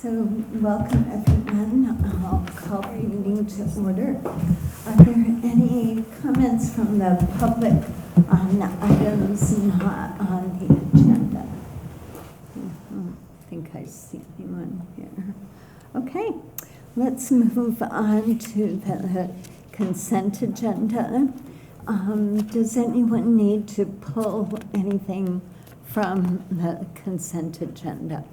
So welcome everyone. I'll call the meeting to order. Are there any comments from the public on items not on the agenda? I think I see anyone here. Okay, let's move on to the consent agenda. Does anyone need to pull anything from the consent agenda?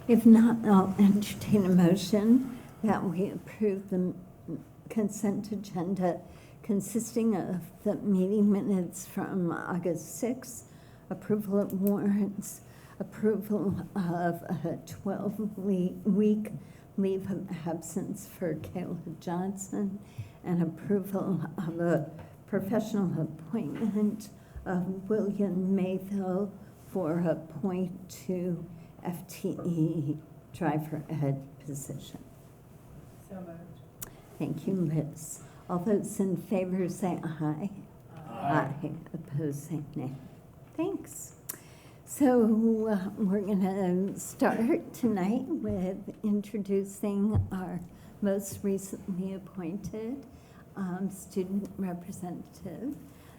If not, I'll entertain a motion that we approve the consent agenda consisting of the meeting minutes from August 6th, approval of warrants, approval of a 12-week leave of absence for Kayla Johnson, and approval of a professional appointment of William Mayville for a .2 FTE driver ed position. So moved. Thank you, Liz. All those in favor say aye. Aye. Opposed say nay. Thanks. So we're going to start tonight with introducing our most recently appointed student representative.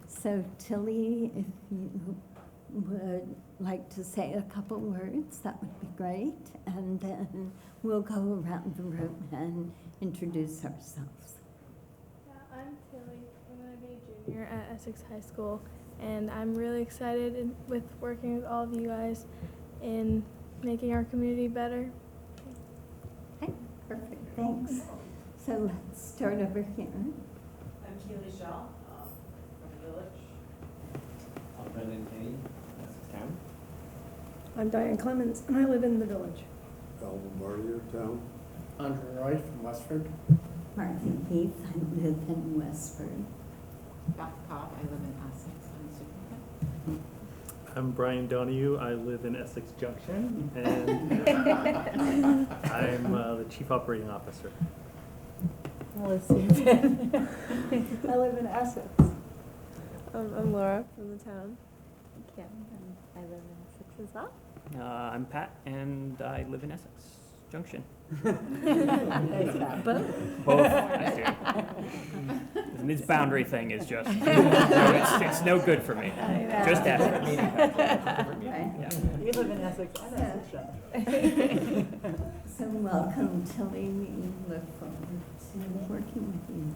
So Tilly, if you would like to say a couple words, that would be great. And then we'll go around the room and introduce ourselves. Yeah, I'm Tilly. I'm going to be a junior at Essex High School, and I'm really excited with working with all of you guys in making our community better. Okay, perfect. Thanks. So let's start over here. I'm Keely Shell from the village. I'm Brendan Kenny, Essex Town. I'm Diane Clemens, and I live in the village. Alvin Martier, Town. Andrew Roy from Westford. Martha Heath, I live in Westford. Beth Cobb, I live in Essex. I'm superintendent. I'm Brian Donahue. I live in Essex Junction, and I'm the Chief Operating Officer. Melissa Susan. I live in Essex. I'm Laura from the town. Kim, and I live in Essex as well. I'm Pat, and I live in Essex Junction. There's that. Both. I do. And this boundary thing is just, it's no good for me. Just Essex. Yeah. You live in Essex. I'm Essex. So welcome, Tilly. We look forward to working with you.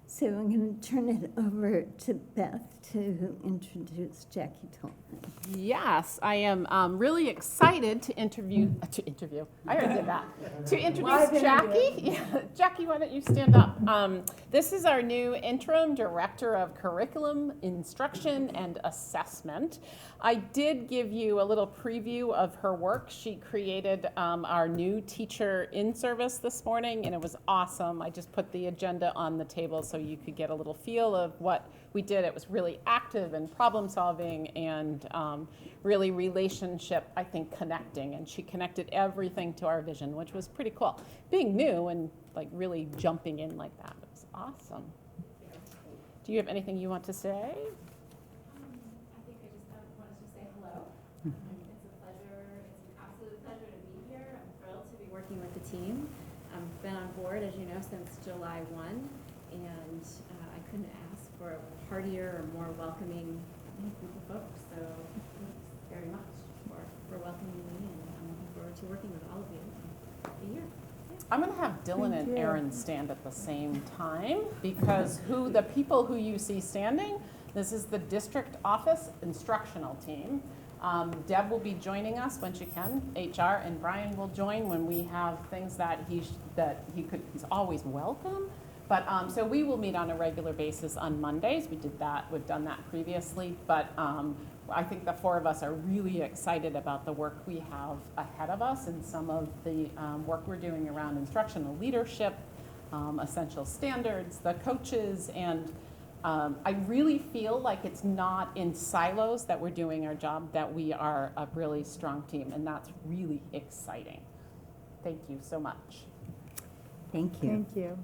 So I'm going to turn it over to Beth to introduce Jackie Tolman. Yes, I am really excited to interview. I already did that. To introduce Jackie. Yeah, Jackie, why don't you stand up? This is our new interim director of curriculum, instruction, and assessment. I did give you a little preview of her work. She created our new teacher in service this morning, and it was awesome. I just put the agenda on the table so you could get a little feel of what we did. It was really active and problem solving and really relationship, I think, connecting. And she connected everything to our vision, which was pretty cool. Being new and like really jumping in like that, it was awesome. Do you have anything you want to say? I think I just wanted to say hello. It's a pleasure. It's an absolute pleasure to be here. I'm thrilled to be working with the team. I've been on board, as you know, since July 1, and I couldn't ask for a heartier or more welcoming group of folks. So thanks very much for welcoming me, and I'm looking forward to working with all of you be here. I'm going to have Dylan and Aaron stand at the same time because the people who you see standing, this is the district office instructional team. Deb will be joining us when she can. HR and Brian will join when we have things that he's always welcome. But so we will meet on a regular basis on Mondays. We did that. We've done that previously. But I think the four of us are really excited about the work we have ahead of us and some of the work we're doing around instructional leadership, essential standards, the coaches, and I really feel like it's not in silos that we're doing our job, that we are a really strong team, and that's really exciting. Thank you so much. Thank you. Thank you.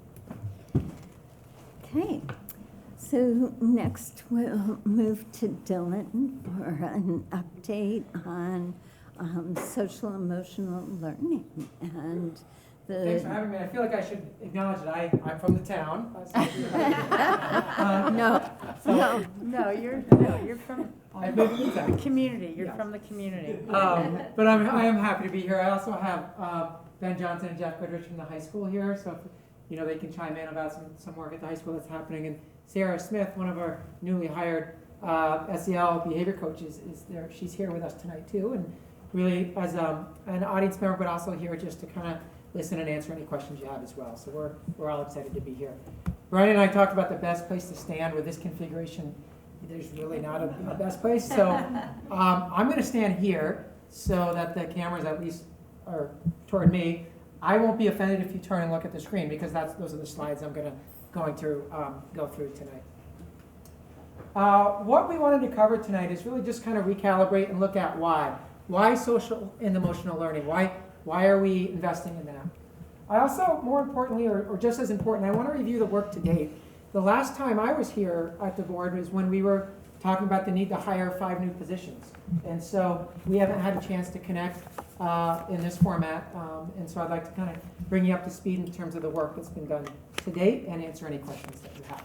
Okay. So next we'll move to Dylan for an update on social emotional learning and Thanks for having me. I feel like I should acknowledge that I'm from the town. No, you're from I've been in the town. the community. You're Yes. from the community. But I am happy to be here. I also have Ben Johnson and Jeff Goodrich from the high school here, so if, they can chime in about some work at the high school that's happening. And Sarah Smith, one of our newly hired SEL behavior coaches, is there. She's here with us tonight too, and really as an audience member, but also here just to kind of listen and answer any questions you have as well. So we're all excited to be here. Brian and I talked about the best place to stand with this configuration. There's really not a best place, so I'm going to stand here so that the cameras at least are toward me. I won't be offended if you turn and look at the screen because those are the slides I'm going to go through tonight. What we wanted to cover tonight is really just kind of recalibrate and look at why. Why social and emotional learning? Why are we investing in that? I also, more importantly, or just as important, I want to review the work to date. The last time I was here at the board was when we were talking about the need to hire 5 new positions. And so we haven't had a chance to connect in this format. And so I'd like to kind of bring you up to speed in terms of the work that's been done to date and answer any questions that you have.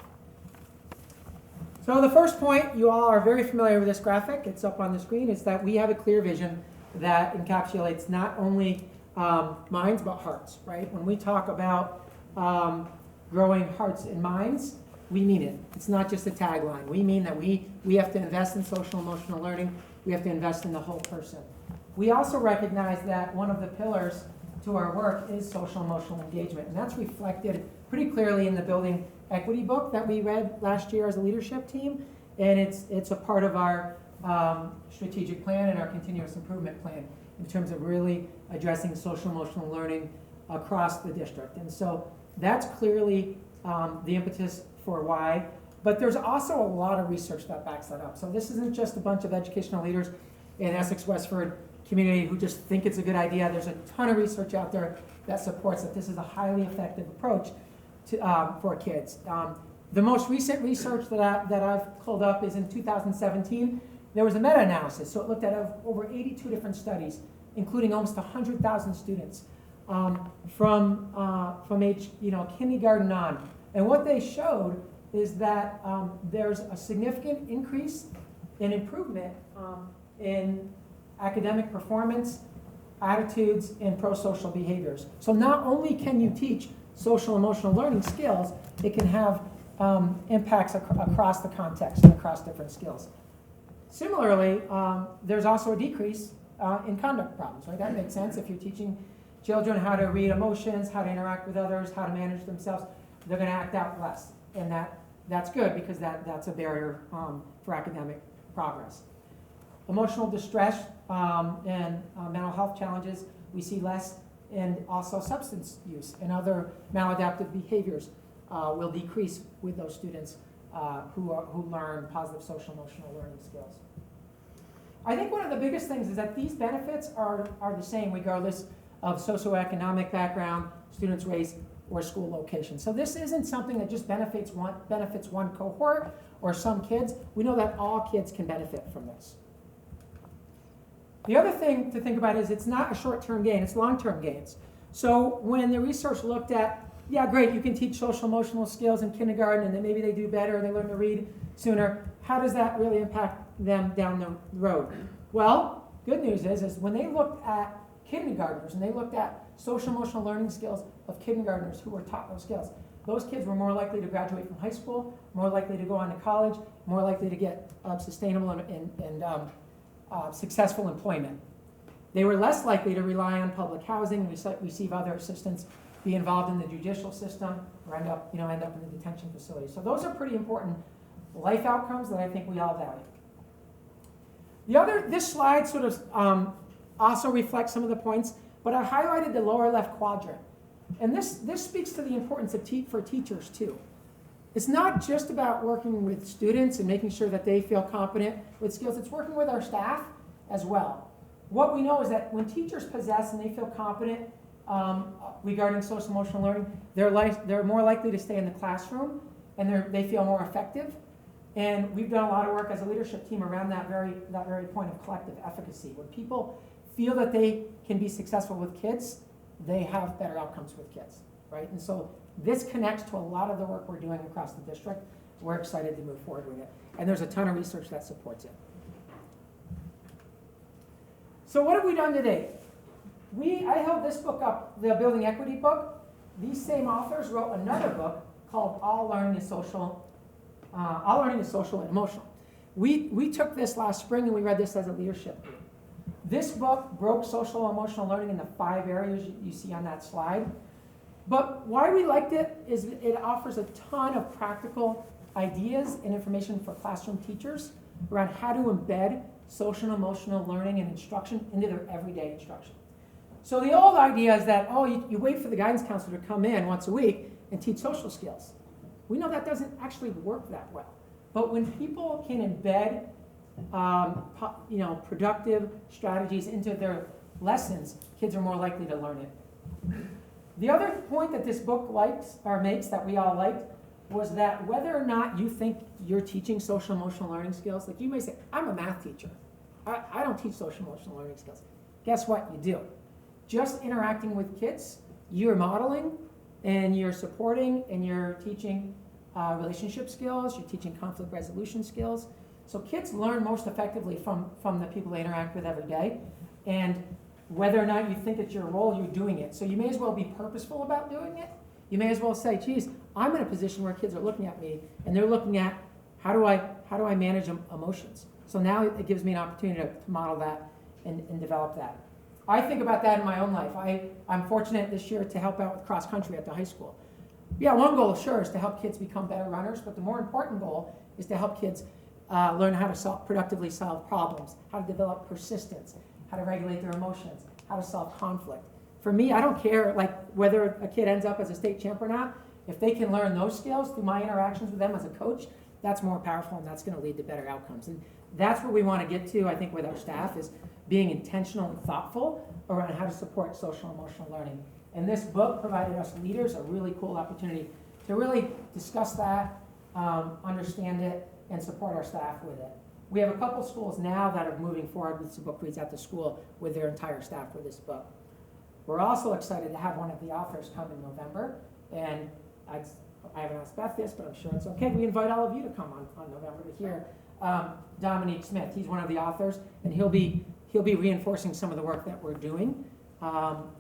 So the first point, you all are very familiar with this graphic. It's up on the screen. Is that we have a clear vision that encapsulates not only minds but hearts, right? When we talk about growing hearts and minds, we mean it. It's not just a tagline. We mean that we have to invest in social emotional learning. We have to invest in the whole person. We also recognize that one of the pillars to our work is social emotional engagement, and that's reflected pretty clearly in the building equity book that we read last year as a leadership team, and it's a part of our strategic plan and our continuous improvement plan in terms of really addressing social emotional learning across the district. And so that's clearly the impetus for why, but there's also a lot of research that backs that up. So this isn't just a bunch of educational leaders in Essex Westford community who just think it's a good idea. There's a ton of research out there that supports that this is a highly effective approach to, for kids. The most recent research that I've pulled up is in 2017. There was a meta-analysis, so it looked at over 82 different studies, including almost 100,000 students from age kindergarten on. And what they showed is that there's a significant increase in improvement in academic performance, attitudes, and pro-social behaviors. So not only can you teach social emotional learning skills, it can have impacts across the context and across different skills. Similarly, there's also a decrease in conduct problems, right? That makes sense. If you're teaching children how to read emotions, how to interact with others, how to manage themselves, they're going to act out less. And that's good because that's a barrier for academic progress. Emotional distress and mental health challenges, we see less, and also substance use and other maladaptive behaviors will decrease with those students who learn positive social emotional learning skills. I think one of the biggest things is that these benefits are the same regardless of socioeconomic background, students' race, or school location. So this isn't something that just benefits one cohort or some kids. We know that all kids can benefit from this. The other thing to think about is it's not a short-term gain, it's long-term gains. So when the research looked at, yeah, great, you can teach social emotional skills in kindergarten and then maybe they do better, they learn to read sooner, how does that really impact them down the road? Well, good news is when they looked at kindergartners and they looked at social emotional learning skills of kindergartners who were taught those skills, those kids were more likely to graduate from high school, more likely to go on to college, more likely to get sustainable and successful employment. They were less likely to rely on public housing, receive other assistance, be involved in the judicial system, or end up in the detention facility. So those are pretty important life outcomes that I think we all value. This slide sort of also reflects some of the points, but I highlighted the lower left quadrant. And this speaks to the importance of for teachers too. It's not just about working with students and making sure that they feel competent with skills, it's working with our staff as well. What we know is that when teachers possess and they feel competent regarding social emotional learning, they're more likely to stay in the classroom and they feel more effective. And we've done a lot of work as a leadership team around that very point of collective efficacy. When people feel that they can be successful with kids, they have better outcomes with kids, right? And so this connects to a lot of the work we're doing across the district. We're excited to move forward with it. And there's a ton of research that supports it. So what have we done today? I held this book up, the Building Equity book. These same authors wrote another book called All Learning is Social and Emotional. We took this last spring and we read this as a leadership group. This book broke social emotional learning into 5 areas you see on that slide. But why we liked it is it offers a ton of practical ideas and information for classroom teachers around how to embed social and emotional learning and instruction into their everyday instruction. So the old idea is that, you wait for the guidance counselor to come in once a week and teach social skills. We know that doesn't actually work that well. But when people can embed productive strategies into their lessons, kids are more likely to learn it. The other point that this book makes that we all liked was that whether or not you think you're teaching social emotional learning skills, like you may say, I'm a math teacher. I don't teach social emotional learning skills. Guess what? You do. Just interacting with kids, you're modeling and you're supporting and you're teaching relationship skills, you're teaching conflict resolution skills. So kids learn most effectively from the people they interact with every day. And whether or not you think it's your role, you're doing it. So you may as well be purposeful about doing it. You may as well say, geez, I'm in a position where kids are looking at me and they're looking at how do I manage emotions. So now it gives me an opportunity to model that and develop that. I think about that in my own life. I'm fortunate this year to help out with cross country at the high school. Yeah, one goal, sure, is to help kids become better runners, but the more important goal is to help kids learn how to productively solve problems, how to develop persistence, how to regulate their emotions, how to solve conflict. For me, I don't care whether a kid ends up as a state champ or not. If they can learn those skills through my interactions with them as a coach, that's more powerful and that's going to lead to better outcomes. And that's what we want to get to, I think, with our staff is being intentional and thoughtful around how to support social and emotional learning. And this book provided us leaders a really cool opportunity to really discuss that, understand it, and support our staff with it. We have a couple schools now that are moving forward with some book reads at the school with their entire staff for this book. We're also excited to have one of the authors come in November, and I haven't asked Beth this, but I'm sure it's okay. We invite all of you to come on November to hear Dominique Smith. He's one of the authors, and he'll be reinforcing some of the work that we're doing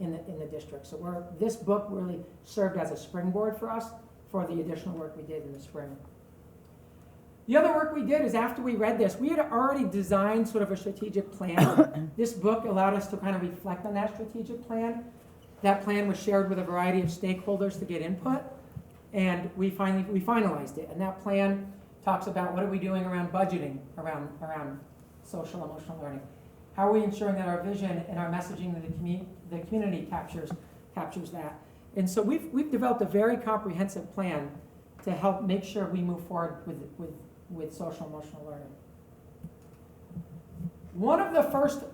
in the district. So this book really served as a springboard for us for the additional work we did in the spring. The other work we did is after we read this, we had already designed sort of a strategic plan. This book allowed us to kind of reflect on that strategic plan. That plan was shared with a variety of stakeholders to get input, and we finalized it. And that plan talks about what are we doing around budgeting, around social emotional learning. How are we ensuring that our vision and our messaging to the community captures that? And so we've developed a very comprehensive plan to help make sure we move forward with social emotional learning. One of the first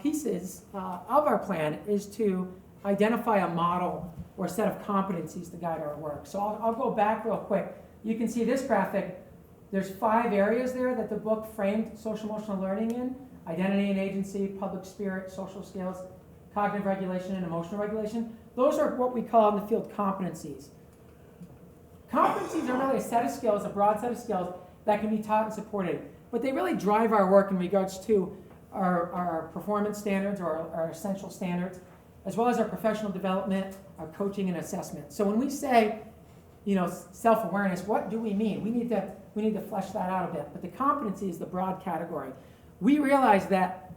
pieces of our plan is to identify a model or a set of competencies to guide our work. So I'll go back real quick. You can see this graphic. There's 5 areas there that the book framed social emotional learning in: identity and agency, public spirit, social skills, cognitive regulation, and emotional regulation. Those are what we call in the field competencies. Competencies are really a set of skills, a broad set of skills that can be taught and supported, but they really drive our work in regards to our performance standards or our essential standards, as well as our professional development, our coaching and assessment. So when we say, self-awareness, what do we mean? We need to flesh that out a bit, but the competency is the broad category. We realize that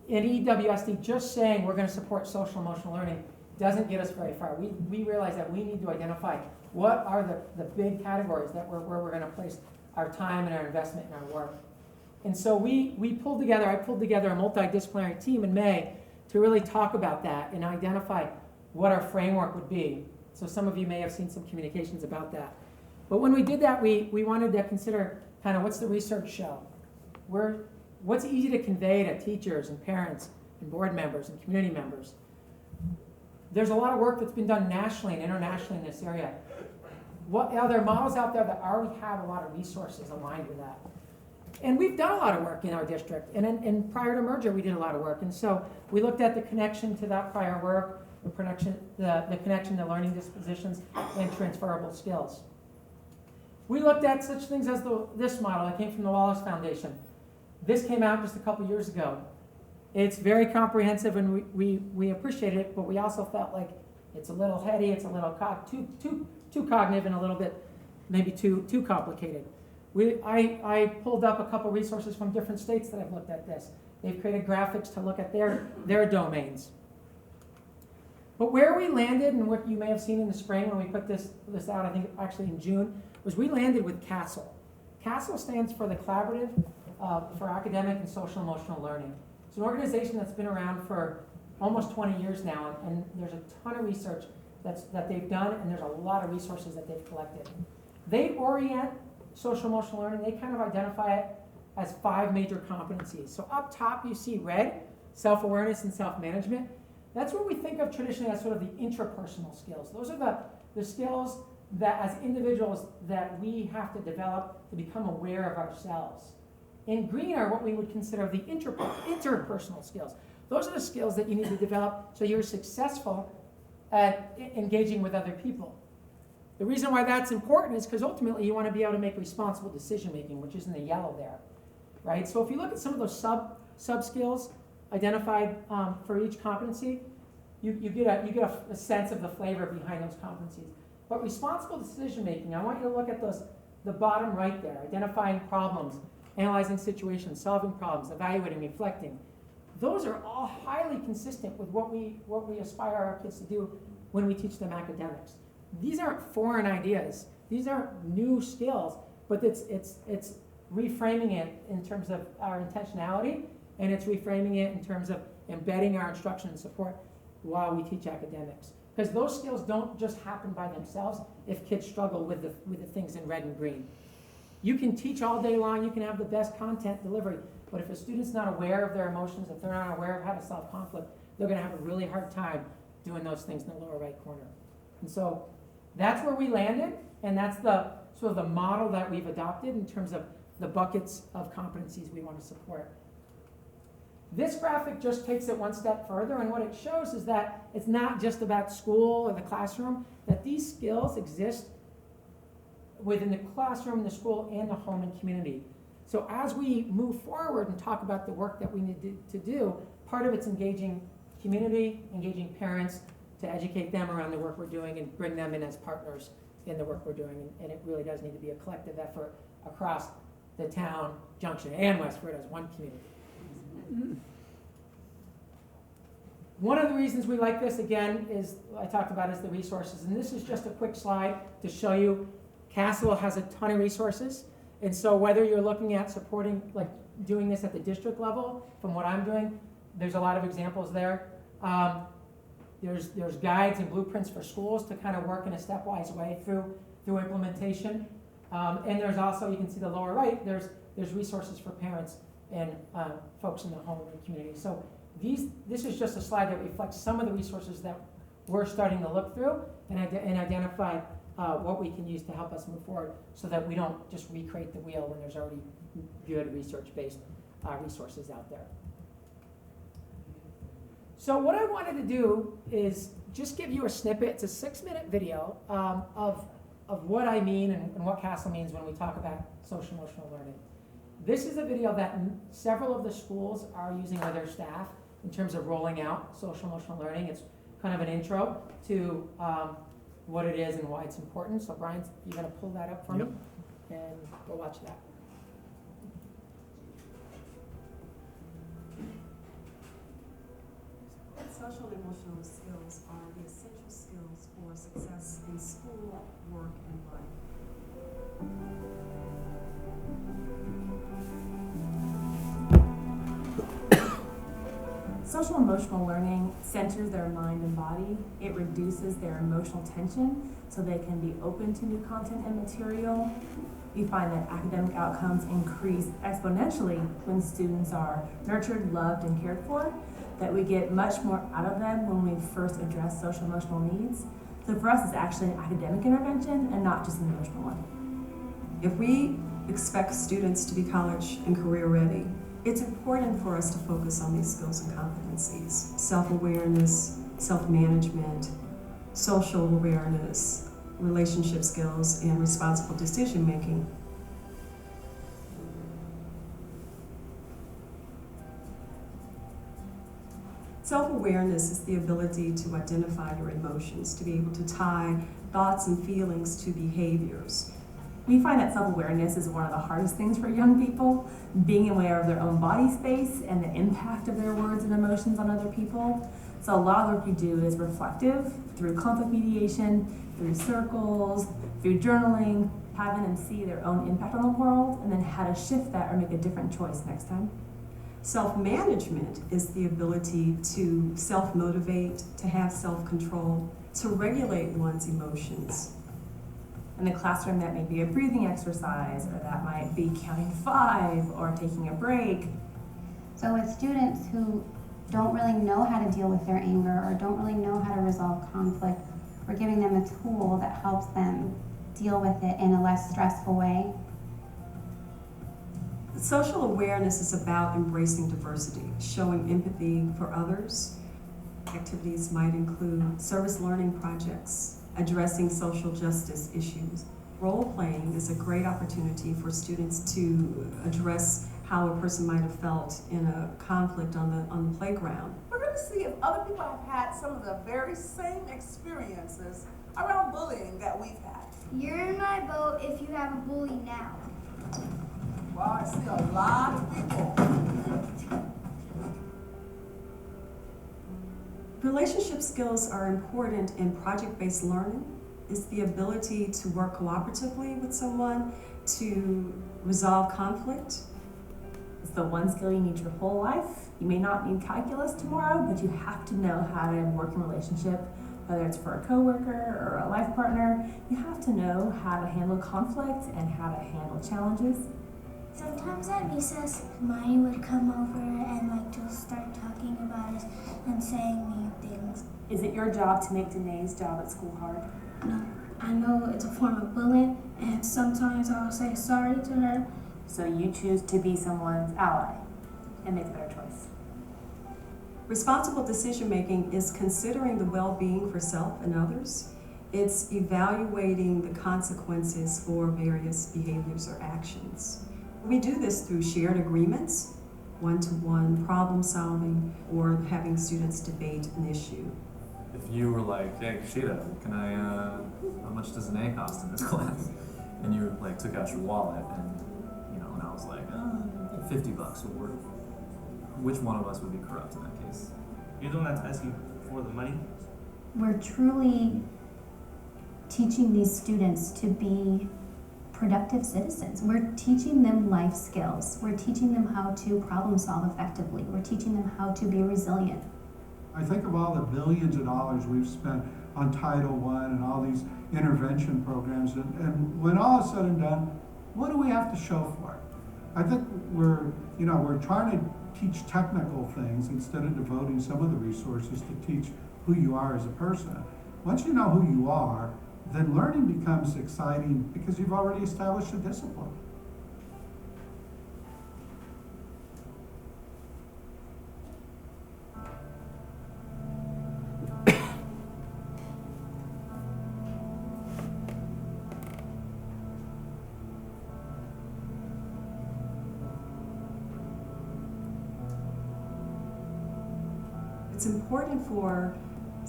in EWSD, just saying we're going to support social emotional learning doesn't get us very far. We realize that we need to identify what are the big categories where we're going to place our time and our investment in our work. And so I pulled together a multidisciplinary team in May to really talk about that and identify what our framework would be. So some of you may have seen some communications about that. But when we did that, we wanted to consider kind of what's the research show? What's easy to convey to teachers and parents and board members and community members? There's a lot of work that's been done nationally and internationally in this area. are there models out there that already have a lot of resources aligned with that? And we've done a lot of work in our district, and prior to merger, we did a lot of work. And so we looked at the connection to that prior work, the connection to learning dispositions and transferable skills. We looked at such things as this model that came from the Wallace Foundation. This came out just a couple years ago. It's very comprehensive, and we appreciate it, but we also felt like it's a little heady, it's a little too cognitive, and a little bit maybe too complicated. I pulled up a couple resources from different states that have looked at this. They've created graphics to look at their domains. But where we landed, and what you may have seen in the spring when we put this out, I think actually in June, was we landed with CASEL. CASEL stands for the Collaborative for Academic and Social-Emotional Learning. It's an organization that's been around for almost 20 years now, and there's a ton of research that they've done, and there's a lot of resources that they've collected. They orient social-emotional learning, they kind of identify it as 5 major competencies. So up top you see red, self-awareness and self-management. That's what we think of traditionally as sort of the interpersonal skills. Those are the skills that as individuals that we have to develop to become aware of ourselves. In green are what we would consider the interpersonal skills. Those are the skills that you need to develop so you're successful at engaging with other people. The reason why that's important is because ultimately you want to be able to make responsible decision making, which is in the yellow there, right? So if you look at some of those sub skills identified for each competency, you get a sense of the flavor behind those competencies. But responsible decision making, I want you to look at the bottom right there, identifying problems, analyzing situations, solving problems, evaluating, reflecting. Those are all highly consistent with what we aspire our kids to do when we teach them academics. These aren't foreign ideas. These aren't new skills, but it's reframing it in terms of our intentionality, and it's reframing it in terms of embedding our instruction and support while we teach academics. Because those skills don't just happen by themselves if kids struggle with the things in red and green. You can teach all day long, you can have the best content delivery, but if a student's not aware of their emotions, if they're not aware of how to solve conflict, they're going to have a really hard time doing those things in the lower right corner. And so that's where we landed, and that's the sort of the model that we've adopted in terms of the buckets of competencies we want to support. This graphic just takes it one step further, and what it shows is that it's not just about school or the classroom, that these skills exist within the classroom, the school, and the home and community. So as we move forward and talk about the work that we need to do, part of it's engaging community, engaging parents to educate them around the work we're doing and bring them in as partners in the work we're doing. And it really does need to be a collective effort across the town, Junction, and Westford as one community. One of the reasons we like this, again, is I talked about is the resources. And this is just a quick slide to show you CASEL has a ton of resources. And so whether you're looking at supporting, like doing this at the district level, from what I'm doing, there's a lot of examples there. There's guides and blueprints for schools to kind of work in a stepwise way through implementation. And there's also, you can see the lower right, there's resources for parents and folks in the home and community. So this is just a slide that reflects some of the resources that we're starting to look through and identify what we can use to help us move forward so that we don't just recreate the wheel when there's already good research-based resources out there. So what I wanted to do is just give you a snippet. It's a 6-minute video of what I mean and what CASEL means when we talk about social-emotional learning. This is a video that several of the schools are using with their staff in terms of rolling out social-emotional learning. It's kind of an intro to what it is and why it's important. So Brian, you're going to pull that up for me and go watch that. Social and emotional skills are the essential skills for success in school, work, and life. Social emotional learning centers their mind and body. It reduces their emotional tension so they can be open to new content and material. We find that academic outcomes increase exponentially when students are nurtured, loved, and cared for, that we get much more out of them when we first address social emotional needs. So for us, it's actually an academic intervention and not just an emotional one. If we expect students to be college and career ready, it's important for us to focus on these skills and competencies: self-awareness, self-management, social awareness, relationship skills, and responsible decision-making. Self-awareness is the ability to identify your emotions, to be able to tie thoughts and feelings to behaviors. We find that self-awareness is one of the hardest things for young people, being aware of their own body space and the impact of their words and emotions on other people. So a lot of the work we do is reflective, through conflict mediation, through circles, through journaling, having them see their own impact on the world, and then how to shift that or make a different choice next time. Self-management is the ability to self-motivate, to have self-control, to regulate one's emotions. In the classroom, that may be a breathing exercise, or that might be counting 5 or taking a break. So with students who don't really know how to deal with their anger or don't really know how to resolve conflict, we're giving them a tool that helps them deal with it in a less stressful way. Social awareness is about embracing diversity, showing empathy for others. Activities might include service learning projects, addressing social justice issues. Role-playing is a great opportunity for students to address how a person might have felt in a conflict on the playground. We're going to see if other people have had some of the very same experiences around bullying that we've had. You're in my boat if you have a bully now. Well, I see a lot of people. Relationship skills are important in project-based learning. It's the ability to work cooperatively with someone, to resolve conflict. It's the one skill you need your whole life. You may not need calculus tomorrow, but you have to know how to work in a relationship, whether it's for a coworker or a life partner. You have to know how to handle conflict and how to handle challenges. Sometimes at recess, Hermione would come over and just start talking about us and saying mean things. Is it your job to make Danae's job at school hard? No, I know it's a form of bullying, and sometimes I'll say sorry to her. So you choose to be someone's ally and make a better choice. Responsible decision-making is considering the well-being for self and others. It's evaluating the consequences for various behaviors or actions. We do this through shared agreements, one-to-one problem solving, or having students debate an issue. If you were like, hey, Sheeta, how much does an A cost in this class? And you took out your wallet and I was like, $50 will work. Which one of us would be corrupt in that case? You're the one that's asking for the money? We're truly teaching these students to be productive citizens. We're teaching them life skills. We're teaching them how to problem solve effectively. We're teaching them how to be resilient. I think of all the billions of dollars we've spent on Title I and all these intervention programs, and when all is said and done, what do we have to show for it? I think we're trying to teach technical things instead of devoting some of the resources to teach who you are as a person. Once you know who you are, then learning becomes exciting because you've already established a discipline. It's important for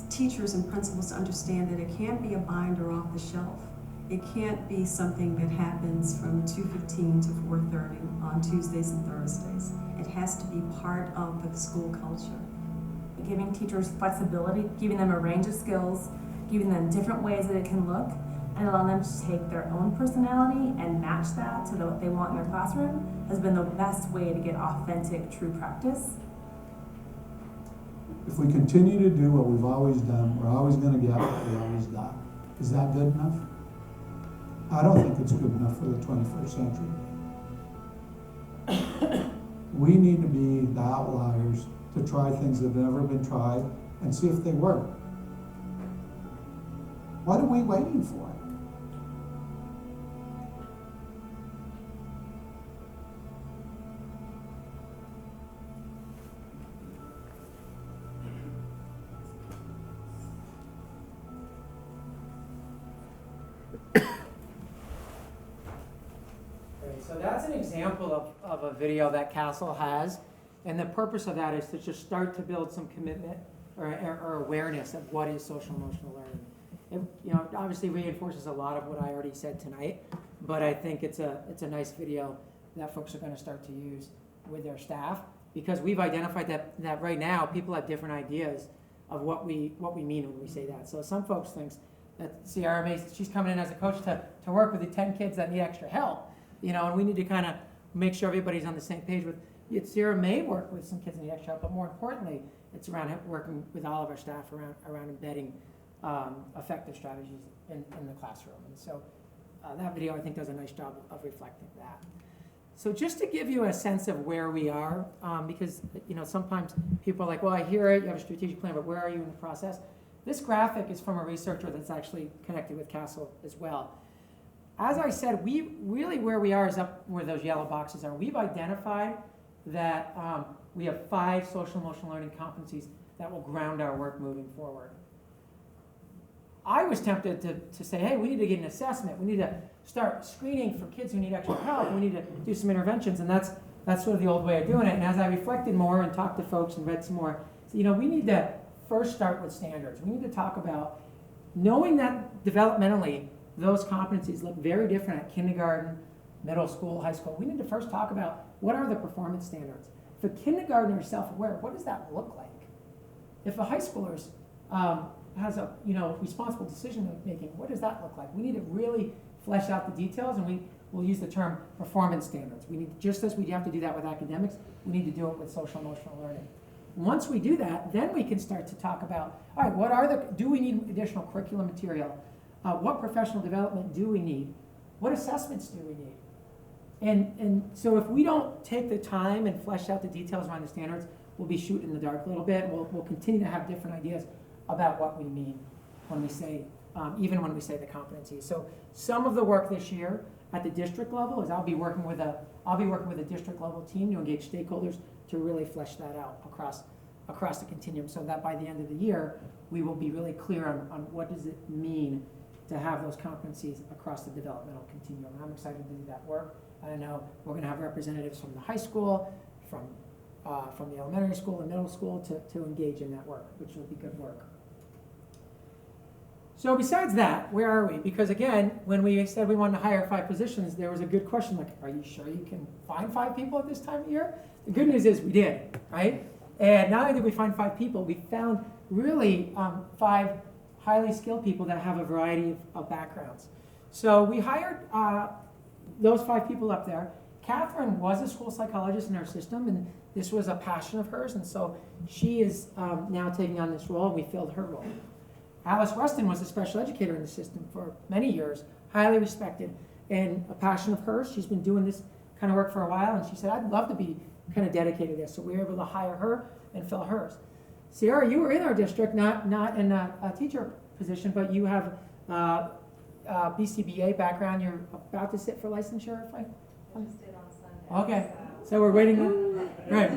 teachers and principals to understand that it can't be a binder off the shelf. It can't be something that happens from 2:15 to 4:30 on Tuesdays and Thursdays. It has to be part of the school culture. Giving teachers flexibility, giving them a range of skills, giving them different ways that it can look, and allowing them to take their own personality and match that to what they want in their classroom has been the best way to get authentic, true practice. If we continue to do what we've always done, we're always going to get what we always got. Is that good enough? I don't think it's good enough for the 21st century. We need to be the outliers to try things that have never been tried and see if they work. What are we waiting for? So that's an example of a video that Castle has, and the purpose of that is to just start to build some commitment or awareness of what is social emotional learning. It, obviously reinforces a lot of what I already said tonight, but I think it's a nice video that folks are going to start to use with their staff, because we've identified that right now people have different ideas of what we mean when we say that. So some folks think that Sierra she's coming in as a coach to work with the 10 kids that need extra help. And we need to kind of make sure everybody's on the same page with it. Sierra may work with some kids that need extra help, but more importantly, it's around working with all of our staff around embedding effective strategies in the classroom. And so that video, I think, does a nice job of reflecting that. So just to give you a sense of where we are, because sometimes people are like, well, I hear it, you have a strategic plan, but where are you in the process? This graphic is from a researcher that's actually connected with Castle as well. As I said, where we are is up where those yellow boxes are. We've identified that we have 5 social emotional learning competencies that will ground our work moving forward. I was tempted to say, hey, we need to get an assessment. We need to start screening for kids who need extra help. We need to do some interventions, and that's sort of the old way of doing it. And as I reflected more and talked to folks and read some more, so, we need to first start with standards. We need to talk about knowing that developmentally, those competencies look very different at kindergarten, middle school, high school. We need to first talk about what are the performance standards. If a kindergartner is self-aware, what does that look like? If a high schooler has a responsible decision making, what does that look like? We need to really flesh out the details, and we'll use the term performance standards. We need, just as we have to do that with academics, we need to do it with social emotional learning. Once we do that, then we can start to talk about, all right, do we need additional curriculum material? What professional development do we need? What assessments do we need? And so if we don't take the time and flesh out the details around the standards, we'll be shooting in the dark a little bit. We'll continue to have different ideas about what we mean when we say, even when we say the competencies. So some of the work this year at the district level is I'll be working with a district level team to engage stakeholders to really flesh that out across the continuum, so that by the end of the year, we will be really clear on what does it mean to have those competencies across the developmental continuum. And I'm excited to do that work. I know we're going to have representatives from the high school, from the elementary school and middle school to engage in that work, which will be good work. So besides that, where are we? Because again, when we said we wanted to hire 5 positions, there was a good question like, are you sure you can find 5 people at this time of year? The good news is we did, right? And not only did we find 5 people, we found really 5 highly skilled people that have a variety of backgrounds. So we hired those 5 people up there. Catherine was a school psychologist in our system, and this was a passion of hers, and so she is now taking on this role, and we filled her role. Alice Weston was a special educator in the system for many years, highly respected, and a passion of hers. She's been doing this kind of work for a while, and she said, I'd love to be kind of dedicated to this, so we were able to hire her and fill hers. Sierra, you were in our district, not in a teacher position, but you have BCBA background. You're about to sit for licensure, if I just did on Sunday. Okay, so we're waiting. Right.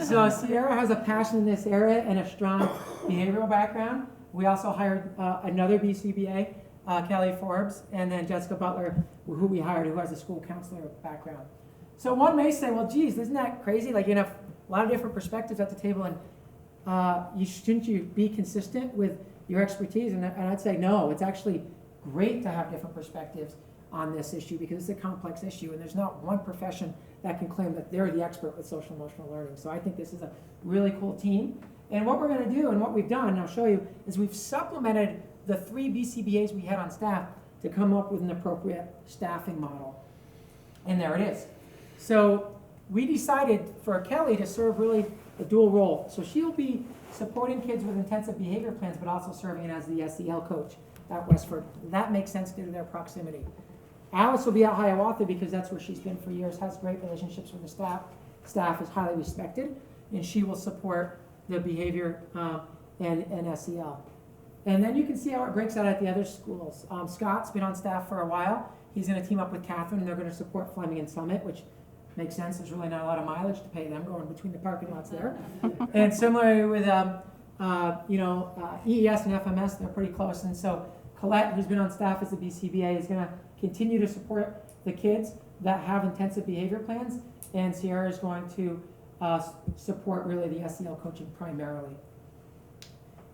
So Sierra has a passion in this area and a strong behavioral background. We also hired another BCBA, Kelly Forbes, and then Jessica Butler, who we hired, who has a school counselor background. So one may say, well, geez, isn't that crazy? Like, you have a lot of different perspectives at the table, and shouldn't you be consistent with your expertise? And I'd say no. It's actually great to have different perspectives on this issue because it's a complex issue, and there's not one profession that can claim that they're the expert with social emotional learning. So I think this is a really cool team. And what we're going to do, and what we've done, and I'll show you, is we've supplemented the 3 BCBAs we had on staff to come up with an appropriate staffing model. And there it is. So we decided for Kelly to serve really a dual role. So she'll be supporting kids with intensive behavior plans, but also serving as the SEL coach at Westford. That makes sense due to their proximity. Alice will be at Hiawatha because that's where she's been for years, has great relationships with the staff. Staff is highly respected, and she will support the behavior and SEL. And then you can see how it breaks out at the other schools. Scott's been on staff for a while. He's going to team up with Catherine, and they're going to support Fleming and Summit, which makes sense. There's really not a lot of mileage to pay them going between the parking lots there. And similarly with EES and FMS, they're pretty close. And so Colette, who's been on staff as the BCBA, is going to continue to support the kids that have intensive behavior plans, and Sierra is going to support really the SEL coaching primarily.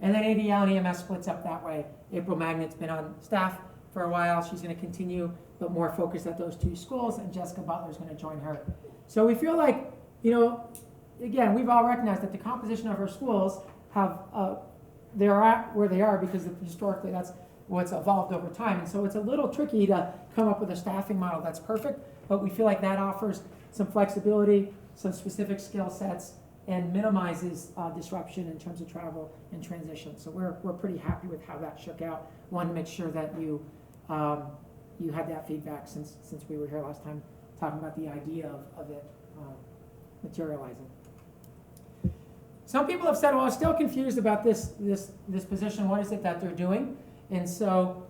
And then ADL and EMS splits up that way. April Magnet's been on staff for a while. She's going to continue, but more focused at those two schools, and Jessica Butler's going to join her. So we feel like, again, we've all recognized that the composition of our schools have, they're at where they are because historically that's what's evolved over time. And so it's a little tricky to come up with a staffing model that's perfect, but we feel like that offers some flexibility, some specific skill sets, and minimizes disruption in terms of travel and transition. So we're pretty happy with how that shook out. Wanted to make sure that you had that feedback since we were here last time talking about the idea of it materializing. Some people have said, well, I'm still confused about this position. What is it that they're doing? And so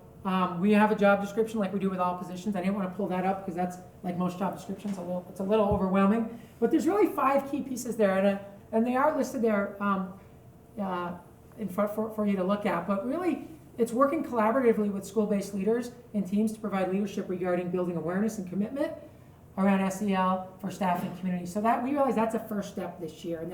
we have a job description like we do with all positions. I didn't want to pull that up because that's, like most job descriptions, it's a little overwhelming. But there's really 5 key pieces there, and they are listed there in front for you to look at. But really, it's working collaboratively with school-based leaders and teams to provide leadership regarding building awareness and commitment around SEL for staff and community. So that we realize that's a first step this year, and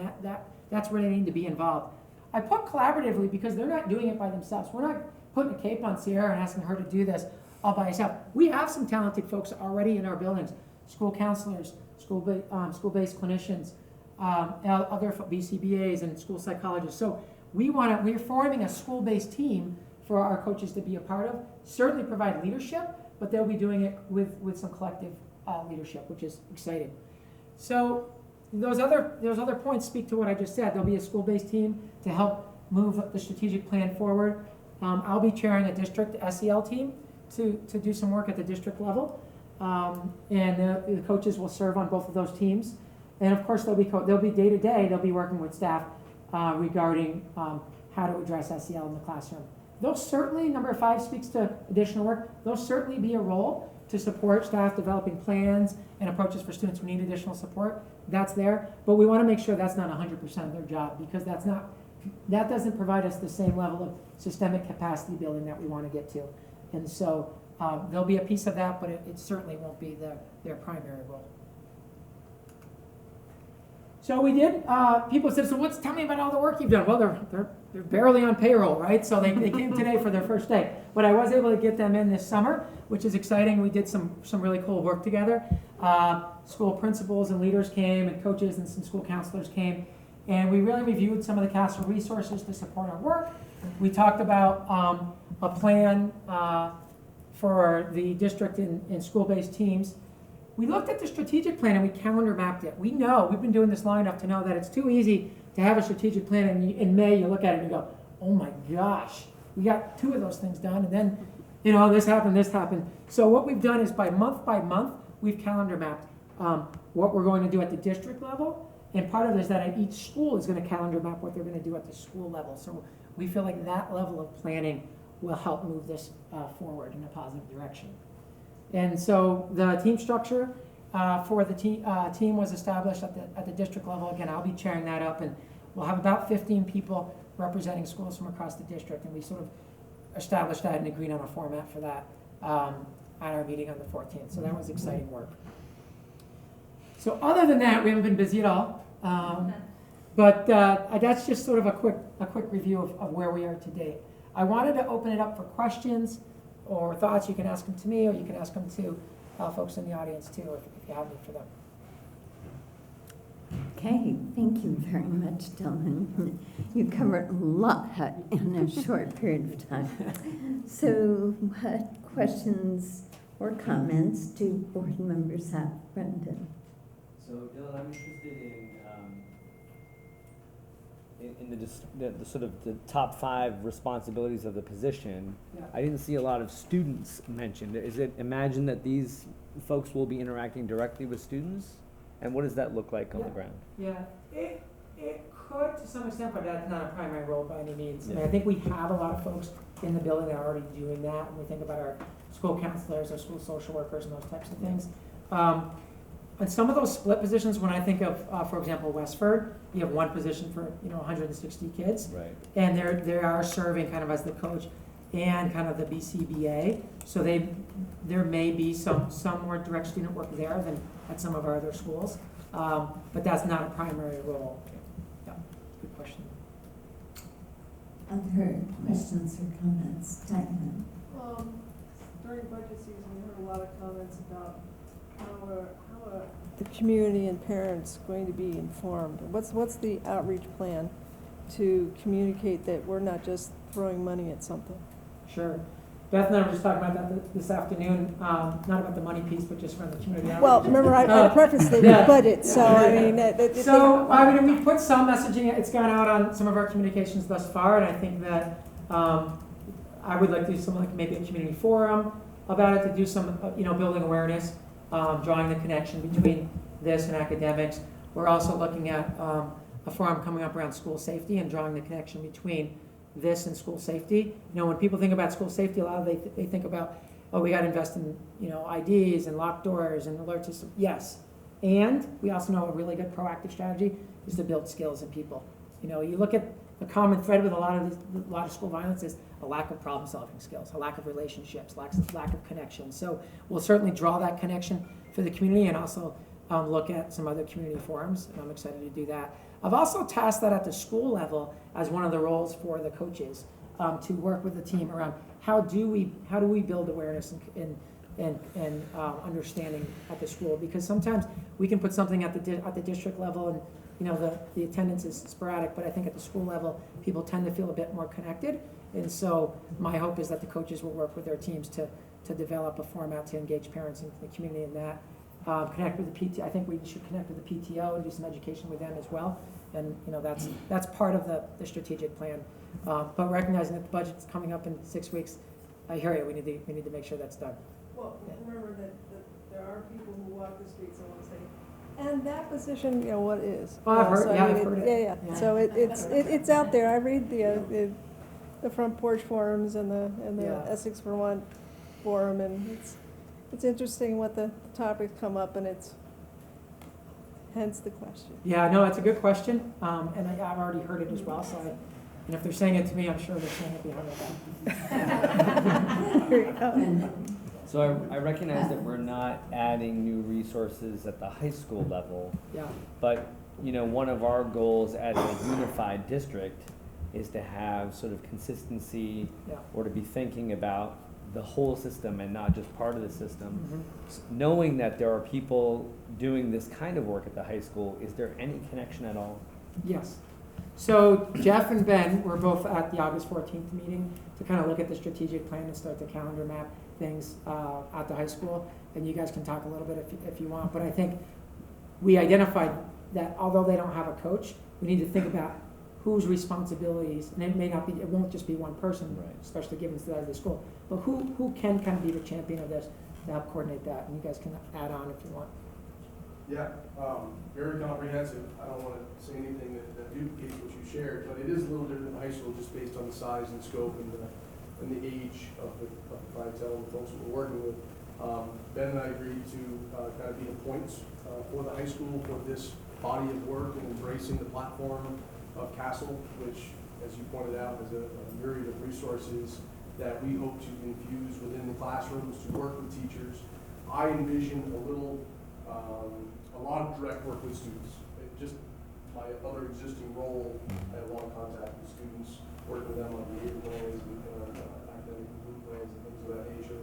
that's where they need to be involved. I put collaboratively because they're not doing it by themselves. We're not putting a cape on Sierra and asking her to do this all by herself. We have some talented folks already in our buildings, school counselors, school-based clinicians, other BCBAs and school psychologists. So we're forming a school-based team for our coaches to be a part of, certainly provide leadership, but they'll be doing it with some collective leadership, which is exciting. So those other points speak to what I just said. There'll be a school-based team to help move the strategic plan forward. I'll be chairing a district SEL team to do some work at the district level. And the coaches will serve on both of those teams. And of course, they'll be day-to-day, they'll be working with staff regarding how to address SEL in the classroom. They'll certainly, number 5 speaks to additional work, there'll certainly be a role to support staff developing plans and approaches for students who need additional support. That's there, but we want to make sure that's not 100% of their job, because that doesn't provide us the same level of systemic capacity building that we want to get to. And so there'll be a piece of that, but it certainly won't be their primary role. So we did, people said, so tell me about all the work you've done. Well, they're barely on payroll, right? So they came today for their first day. But I was able to get them in this summer, which is exciting. We did some really cool work together. School principals and leaders came, and coaches and some school counselors came. And we really reviewed some of the CASEL resources to support our work. We talked about a plan for the district and school-based teams. We looked at the strategic plan and we calendar mapped it. We know, we've been doing this long enough to know that it's too easy to have a strategic plan and in May you look at it and you go, oh my gosh, we got 2 of those things done, and then, this happened. So what we've done is by month, we've calendar mapped what we're going to do at the district level, and part of it is that each school is going to calendar map what they're going to do at the school level. So we feel like that level of planning will help move this forward in a positive direction. And so the team structure for the team was established at the district level. Again, I'll be chairing that up, and we'll have about 15 people representing schools from across the district, and we sort of established that and agreed on a format for that at our meeting on the 14th. So that was exciting work. So other than that, we haven't been busy at all. But that's just sort of a quick review of where we are today. I wanted to open it up for questions or thoughts. You can ask them to me, or you can ask them to folks in the audience too, if you have them for them. Okay, thank you very much, Dylan. You covered a lot in a short period of time. So what questions or comments do board members have? Brendan? So Dylan, I'm interested in the sort of the top 5 responsibilities of the position. Yeah. I didn't see a lot of students mentioned. Is it imagined that these folks will be interacting directly with students? And what does that look like on the ground? Yeah, it could to some extent, but that's not a primary role by any means. I mean, Yeah. I think we have a lot of folks in the building that are already doing that when we think about our school counselors, our school social workers, and those types of things. And some of those split positions, when I think of, for example, Westford, you have one position for 160 kids, Right. and they are serving kind of as the coach and kind of the BCBA. So there may be some more direct student work there than at some of our other schools, but that's not a primary role. Yeah, good question. Other questions or comments? Diane? During budget season, we heard a lot of comments about how are the community and parents going to be informed? What's the outreach plan to communicate that we're not just throwing money at something? Sure. Beth and I were just talking about that this afternoon, not about the money piece, but just around the community outreach. Well, remember, I prefaced it with budget, so I mean. So, I mean, we've put some messaging, it's gone out on some of our communications thus far, and I think that I would like to do something like maybe a community forum about it, to do some, building awareness, drawing the connection between this and academics. We're also looking at a forum coming up around school safety and drawing the connection between this and school safety. When people think about school safety, a lot of they think about, oh, we got to invest in IDs and locked doors and alert systems. Yes, and we also know a really good proactive strategy is to build skills in people. You look at the common thread with a lot of school violence is a lack of problem-solving skills, a lack of relationships, lack of connection. So we'll certainly draw that connection for the community and also look at some other community forums, and I'm excited to do that. I've also tasked that at the school level as one of the roles for the coaches to work with the team around how do we build awareness and understanding at the school, because sometimes we can put something at the district level and the attendance is sporadic, but I think at the school level people tend to feel a bit more connected, and so my hope is that the coaches will work with their teams to develop a format to engage parents in the community in that. Connect with the PT. I think we should connect with the PTO and do some education with them as well. And that's part of the strategic plan. But recognizing that the budget's coming up in 6 weeks, I hear you. We need to make sure that's done. Well, remember that there are people who walk the streets and want to say, and that position, what is? Oh, I've heard. So, Yeah, I mean, I've heard it. Yeah. So it's out there. I read the front porch forums and the Essex Vermont forum, and it's interesting what the topics come up, and it's hence the question. Yeah, no, it's a good question, and I've already heard it as well. So, and if they're saying it to me, I'm sure they're saying it behind my back. So I recognize that we're not adding new resources at the high school level. Yeah. But one of our goals as a unified district is to have sort of consistency, or to be thinking about the whole system and not just part of the system. Knowing that there are people doing this kind of work at the high school, is there any connection at all? Yes. So Jeff and Ben were both at the August 14th meeting to kind of look at the strategic plan and start to calendar map things at the high school. And you guys can talk a little bit if you want. But I think we identified that although they don't have a coach, we need to think about whose responsibilities, and it won't just be one person, right, especially given the size of the school, but who can kind of be the champion of this to help coordinate that. And you guys can add on if you want. Yeah, very comprehensive. I don't want to say anything that duplicates what you shared, but it is a little different in high school just based on the size and scope and the age of the clientele and folks that we're working with. Ben and I agreed to kind of be the points for the high school for this body of work and embracing the platform of Castle, which, as you pointed out, is a myriad of resources that we hope to infuse within the classrooms to work with teachers. I envision a lot of direct work with students. Just my other existing role, I have a lot of contact with students, working with them on behavior plans and academic improvement plans and things of that nature,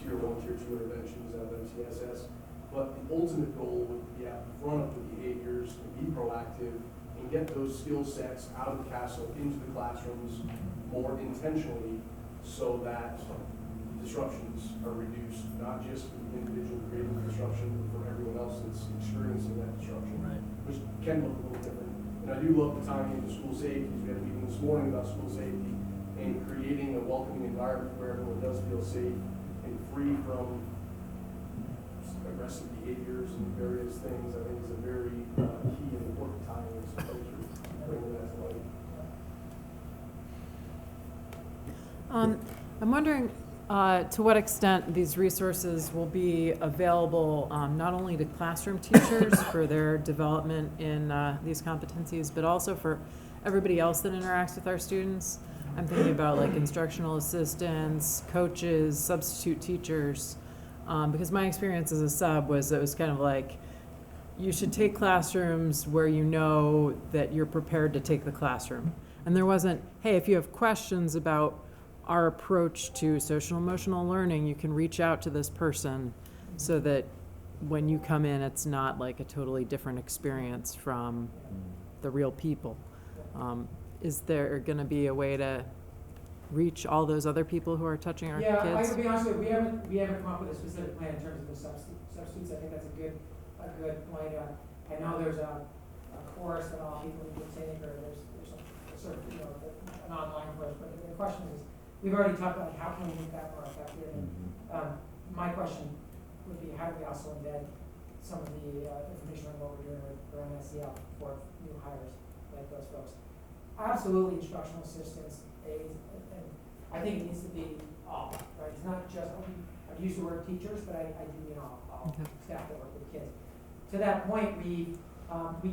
tier 1, tier 2 interventions out of MTSS. But the ultimate goal would be out in front of the behaviors and be proactive and get those skill sets out of the castle into the classrooms more intentionally so that disruptions are reduced, not just for the individual creating the disruption, but for everyone else that's experiencing that disruption, which can look a little different. And I do love the timing into school safety. We had a meeting this morning about school safety and creating a welcoming environment where everyone does feel safe and free from aggressive behaviors and various things. I think is a very key and important timing. So thanks for bringing I'm wondering to what extent these resources will be available not only to classroom teachers for their development in these competencies, but also for everybody else that interacts with our students. I'm thinking about like instructional assistants, coaches, substitute teachers, because my experience as a sub was it was kind of like, you should take classrooms where you know that you're prepared to take the classroom. And there wasn't, hey, if you have questions about our approach to social emotional learning, you can reach out to this person, so that when you come in, it's not like a totally different experience from the real people. Is there going to be a way to reach all those other people who are touching our kids? Yeah, I can be honest with you, we haven't come up with a specific plan in terms of the substitutes. I think that's a good point. I know there's a course that all people need to take, or there's some sort of, an online course, but the question is, we've already talked about how can we make that more effective, and my question would be, how do we also embed some of the information on what we're doing around SEL for new hires like those folks? Absolutely, instructional assistants, aides, and I think it needs to be all, right? It's not just, I've used the word teachers, but I do mean all staff that work with kids. To that point, we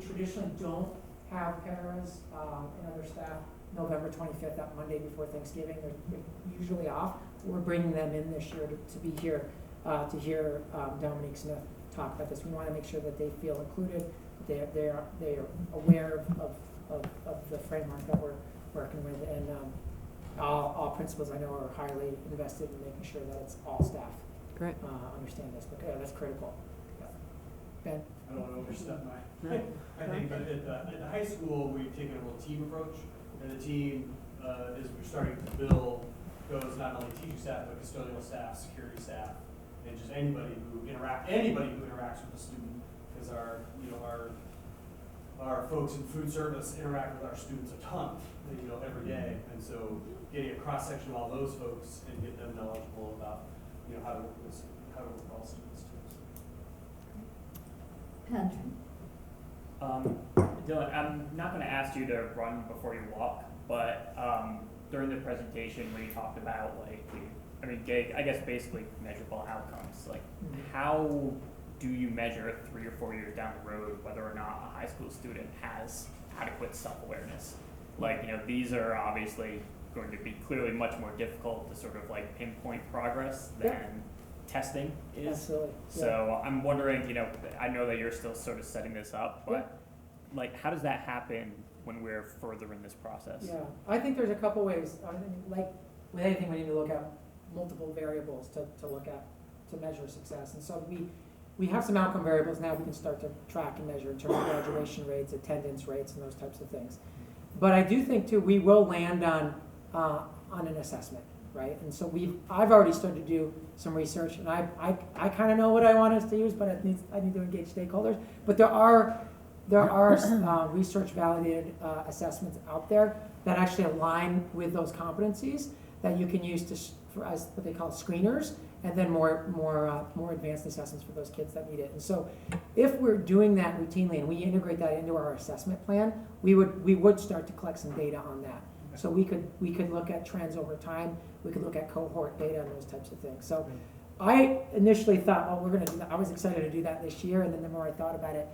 traditionally don't have paras and other staff November 25th, that Monday before Thanksgiving. They're usually off. We're bringing them in this year to be here to hear Dominique Smith talk about this. We want to make sure that they feel included, they are aware of the framework that we're working with, and all principals I know are highly invested in making sure that it's all staff. Great. Understand this, but that's critical. Yeah. Ben? I don't want to overstep my, I think, but at the high school, we've taken a real team approach, and the team, as we're starting to build, goes not only teaching staff, but custodial staff, security staff, and just anybody who interacts with the student, because our folks in food service interact with our students a ton, every day, and so getting a cross section of all those folks and get them knowledgeable about, how to work with all students too. Patrick? Dylan, I'm not going to ask you to run before you walk, but during the presentation when you talked about I guess basically measurable outcomes, like how do you measure 3 or 4 years down the road whether or not a high school student has adequate self-awareness? These are obviously going to be clearly much more difficult to sort of pinpoint progress than testing is. Absolutely. So I'm wondering, I know that you're still sort of setting this up, but how does that happen when we're further in this process? Yeah, I think there's a couple ways. I think, like with anything, we need to look at multiple variables to look at to measure success. And so we have some outcome variables now we can start to track and measure in terms of graduation rates, attendance rates, and those types of things. But I do think too we will land on an assessment, right? And so I've already started to do some research, and I kind of know what I want us to use, but I need to engage stakeholders. But there are research validated assessments out there that actually align with those competencies that you can use as what they call screeners, and then more advanced assessments for those kids that need it. And so if we're doing that routinely and we integrate that into our assessment plan, we would start to collect some data on that. So we could look at trends over time, we could look at cohort data and those types of things. So I initially thought, we're gonna do that. I was excited to do that this year, and then the more I thought about it,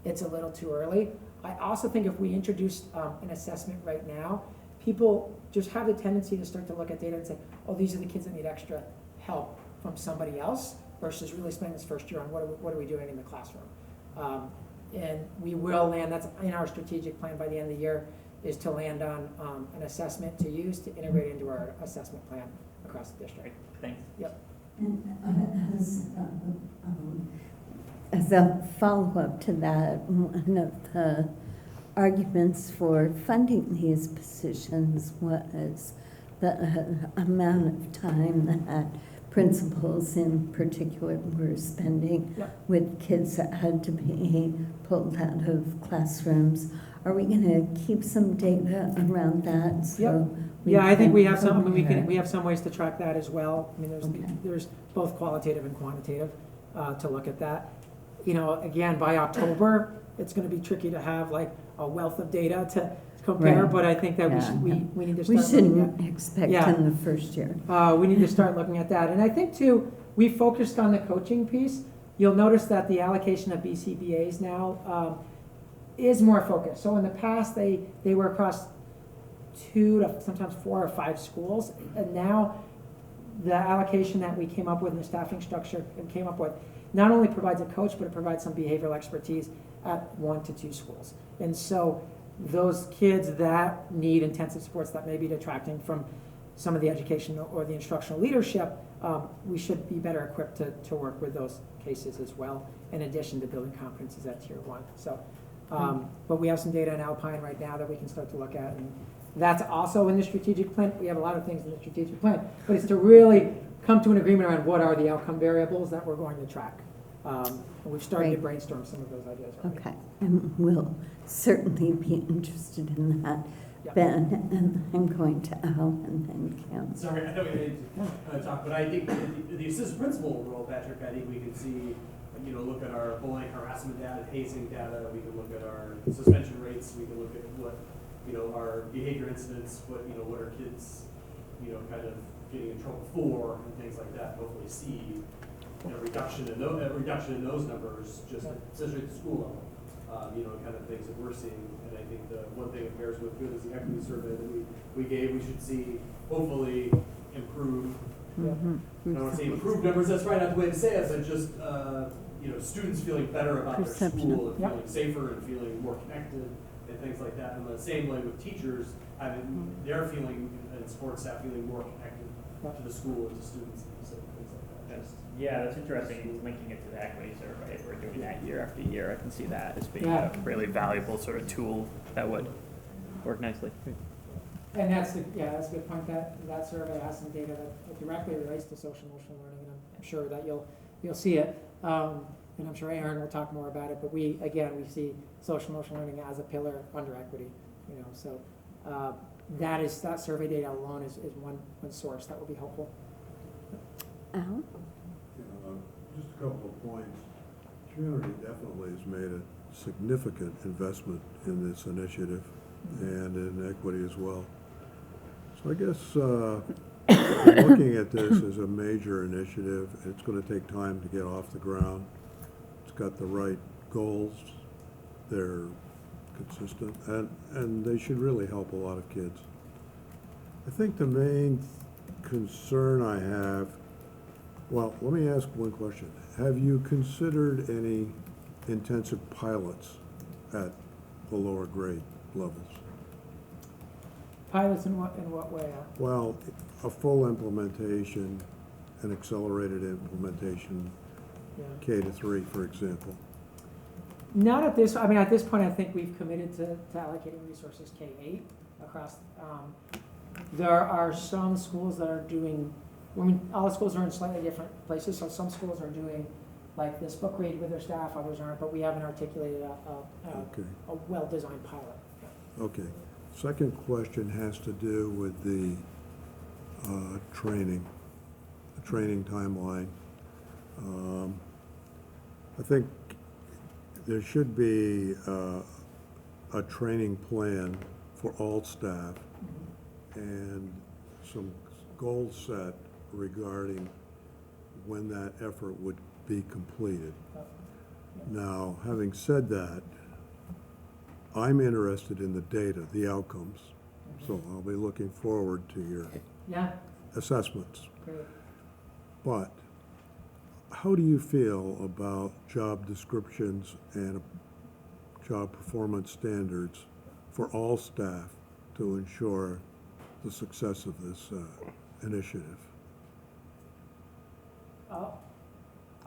it's a little too early. I also think if we introduced an assessment right now, people just have the tendency to start to look at data and say, these are the kids that need extra help from somebody else, versus really spending this first year on what are we doing in the classroom. And we will land, that's in our strategic plan by the end of the year, is to land on an assessment to use to integrate into our assessment plan across the district. Thanks. Yep. And as a follow-up to that, one of the arguments for funding these positions was the amount of time that principals in particular were spending with kids that had to be pulled out of classrooms. Are we going to keep some data around that? So I think we have some. We have some ways to track that as well. I mean, there's both qualitative and quantitative to look at that. Again, by October, it's going to be tricky to have a wealth of data compare, Right. but I think that Yeah. we need to We start looking shouldn't at. expect Yeah. in the first year. We need to start looking at that. And I think too, we focused on the coaching piece. You'll notice that the allocation of BCBAs now is more focused. So in the past, they were across 2 to sometimes 4 or 5 schools. And now the allocation that we came up with and the staffing structure and came up with not only provides a coach, but it provides some behavioral expertise at 1 to 2 schools. And so those kids that need intensive supports that may be detracting from some of the education or the instructional leadership, we should be better equipped to work with those cases as well, in addition to building competencies at tier 1. So, but we have some data in Alpine right now that we can start to look at, and that's also in the strategic plan. We have a lot of things in the strategic plan, but it's to really come to an agreement around what are the outcome variables that we're going to track. And we've started to brainstorm some of those ideas already. Okay, and we'll certainly be interested in that. Yep. Ben, and I'm going to Al and then Kim. Sorry, I know we didn't talk, but I think the assistant principal role, Patrick, I think we can see, look at our bullying, harassment data, hazing data, we can look at our suspension rates, we can look at what, our behavior incidents, what are kids, kind of getting in trouble for, and things like that, hopefully see a reduction in those numbers, just essentially at the school level. Kind of things that we're seeing. And I think the one thing it bears with good is the equity survey that we gave. We should see, hopefully, improve. I don't want to say improved numbers, that's right, not the way to say it, but just, students feeling better about their school and feeling safer and feeling more connected and things like that. And the same way with teachers, they're feeling, and support staff feeling more connected to the school and to students and things like that. Yeah, that's interesting, linking it to the equity survey. If we're doing that year after year, I can see that as being a really valuable sort of tool that would work nicely. And that's a good point. That survey has some data that directly relates to social emotional learning, and I'm sure that you'll see it. And I'm sure Aaron will talk more about it. But we see social emotional learning as a pillar under equity. So that survey data alone is one source that will be helpful. Al? Just a couple of points. The community definitely has made a significant investment in this initiative and in equity as well. So I guess looking at this as a major initiative, it's going to take time to get off the ground. It's got the right goals. They're consistent, and they should really help a lot of kids. I think the main concern I have, well, let me ask one question. Have you considered any intensive pilots at the lower grade levels? Pilots in what way? Well, a full implementation, an accelerated implementation, K23, for example. Not at this. At this point, I think we've committed to allocating resources K8 across. There are some schools that are doing. All the schools are in slightly different places, so some schools are doing like this book read with their staff, others aren't, but we haven't articulated a well-designed pilot. Okay. Second question has to do with the training timeline. I think there should be a training plan for all staff and some goals set regarding when that effort would be completed. Now, having said that, I'm interested in the data, the outcomes, so I'll be looking forward to your assessments. Great. But how do you feel about job descriptions and job performance standards for all staff to ensure the success of this initiative?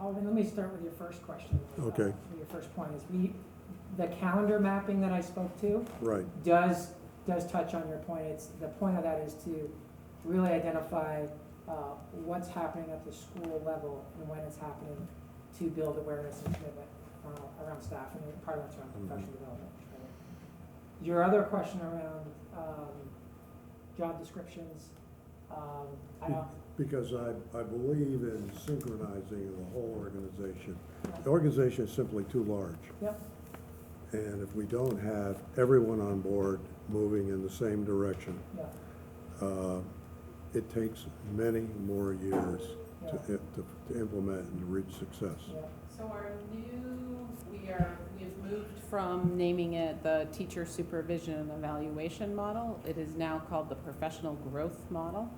Let me start with your first question. Okay. Your first point is the calendar mapping that I spoke to does touch on your point. The point of that is to really identify what's happening at the school level and when it's happening to build awareness and commitment around staff, and part of that's around professional development. Your other question around job descriptions, because I believe in synchronizing the whole organization. The organization is simply too large. Yep. And if we don't have everyone on board moving in the same direction, it takes many more years to implement and to reach success. So we've moved from naming it the Teacher Supervision and Evaluation Model. It is now called the Professional Growth Model.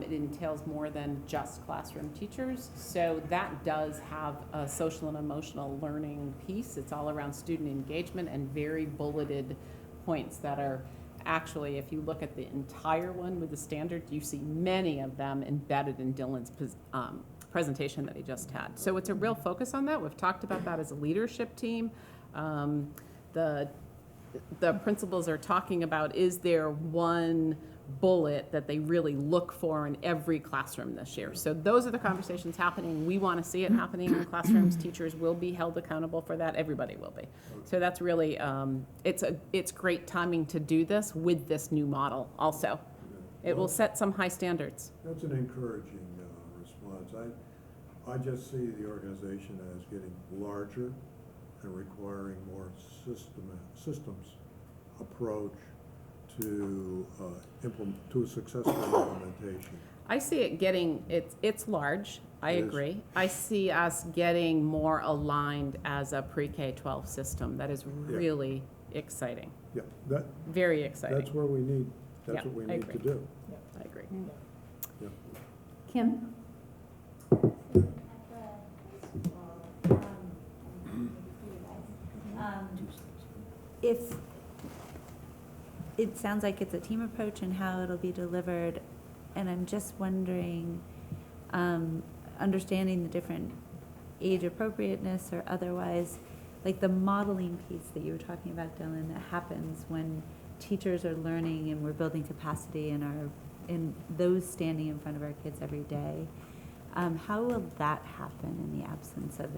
It entails more than just classroom teachers. So that does have a social and emotional learning piece. It's all around student engagement and very bulleted points that are actually, if you look at the entire one with the standard, you see many of them embedded in Dylan's presentation that he just had. So it's a real focus on that. We've talked about that as a leadership team. The principals are talking about, is there one bullet that they really look for in every classroom this year? So those are the conversations happening. We want to see it happening in classrooms. Teachers will be held accountable for that. Everybody will be. So that's really, it's great timing to do this with this new model also. It will set some high standards. That's an encouraging response. I just see the organization as getting larger and requiring more systems approach to a successful implementation. I see it getting, it's large, I agree. I see us getting more aligned as a pre-K-12 system. That is really exciting. Yeah, very exciting. That's where we need, that's what we need to do. I agree. Yeah. Kim? If it sounds like it's a team approach and how it'll be delivered, and I'm just wondering, understanding the different age appropriateness or otherwise, like the modeling piece that you were talking about, Dylan, that happens when teachers are learning and we're building capacity and in those standing in front of our kids every day. How will that happen in the absence of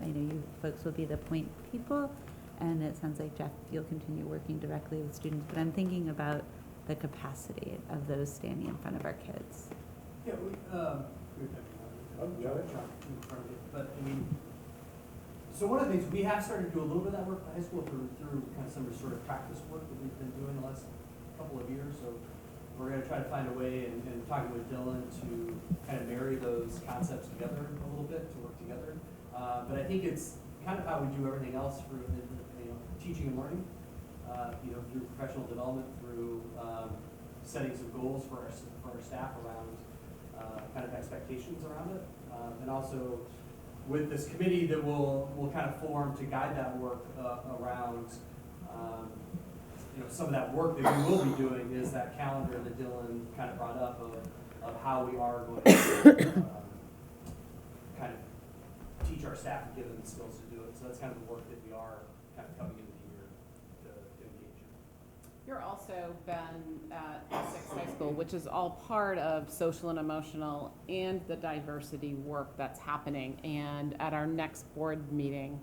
I know you folks will be the point people, and it sounds like, Jeff, you'll continue working directly with students, but I'm thinking about the capacity of those standing in front of our kids. Yeah, but I mean, so one of the things, we have started to do a little bit of that work at the high school through kind of some restorative practice work that we've been doing the last couple of years. So we're going to try to find a way, and talking with Dylan, to kind of marry those concepts together a little bit, to work together. But I think it's kind of how we do everything else for teaching and learning, through professional development, through setting some goals for our staff around kind of expectations around it, and also with this committee that we'll kind of form to guide that work around some of that work that we will be doing is that calendar that Dylan kind of brought up of how we are going to kind of teach our staff and give them the skills to do it. So that's kind of the work that we are kind of coming into the year to engage in. You're also been at Essex High School, which is all part of social and emotional and the diversity work that's happening. And at our next board meeting,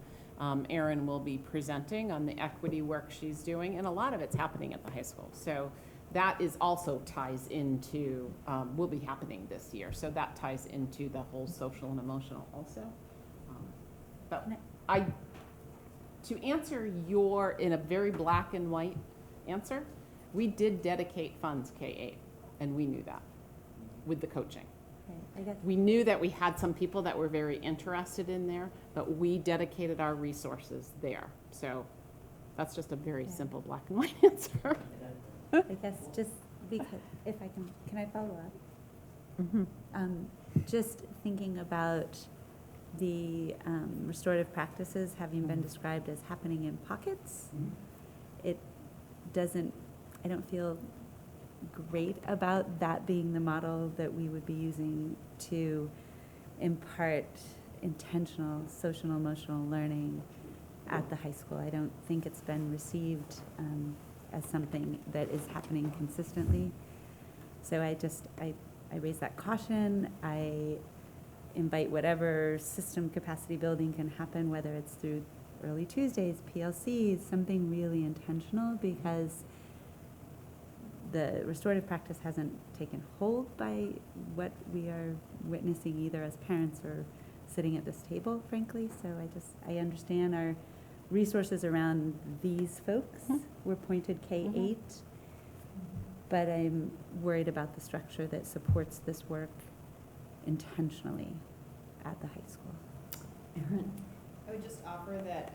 Erin will be presenting on the equity work she's doing, and a lot of it's happening at the high school. So that is also ties into, will be happening this year. So that ties into the whole social and emotional also. But to answer your, in a very black and white answer, we did dedicate funds K-8, and we knew that with the coaching. We knew that we had some people that were very interested in there, but we dedicated our resources there. So that's just a very simple black and white answer. I guess just because, if I can I follow up? Mm-hmm. Just thinking about the restorative practices having been described as happening in pockets, it doesn't, I don't feel great about that being the model that we would be using to impart intentional social and emotional learning at the high school. I don't think it's been received as something that is happening consistently. So I raise that caution. I invite whatever system capacity building can happen, whether it's through early Tuesdays, PLCs, something really intentional, because the restorative practice hasn't taken hold by what we are witnessing either as parents or sitting at this table, frankly. So I understand our resources around these folks were pointed K-8, but I'm worried about the structure that supports this work intentionally at the high school. Erin? I would just offer that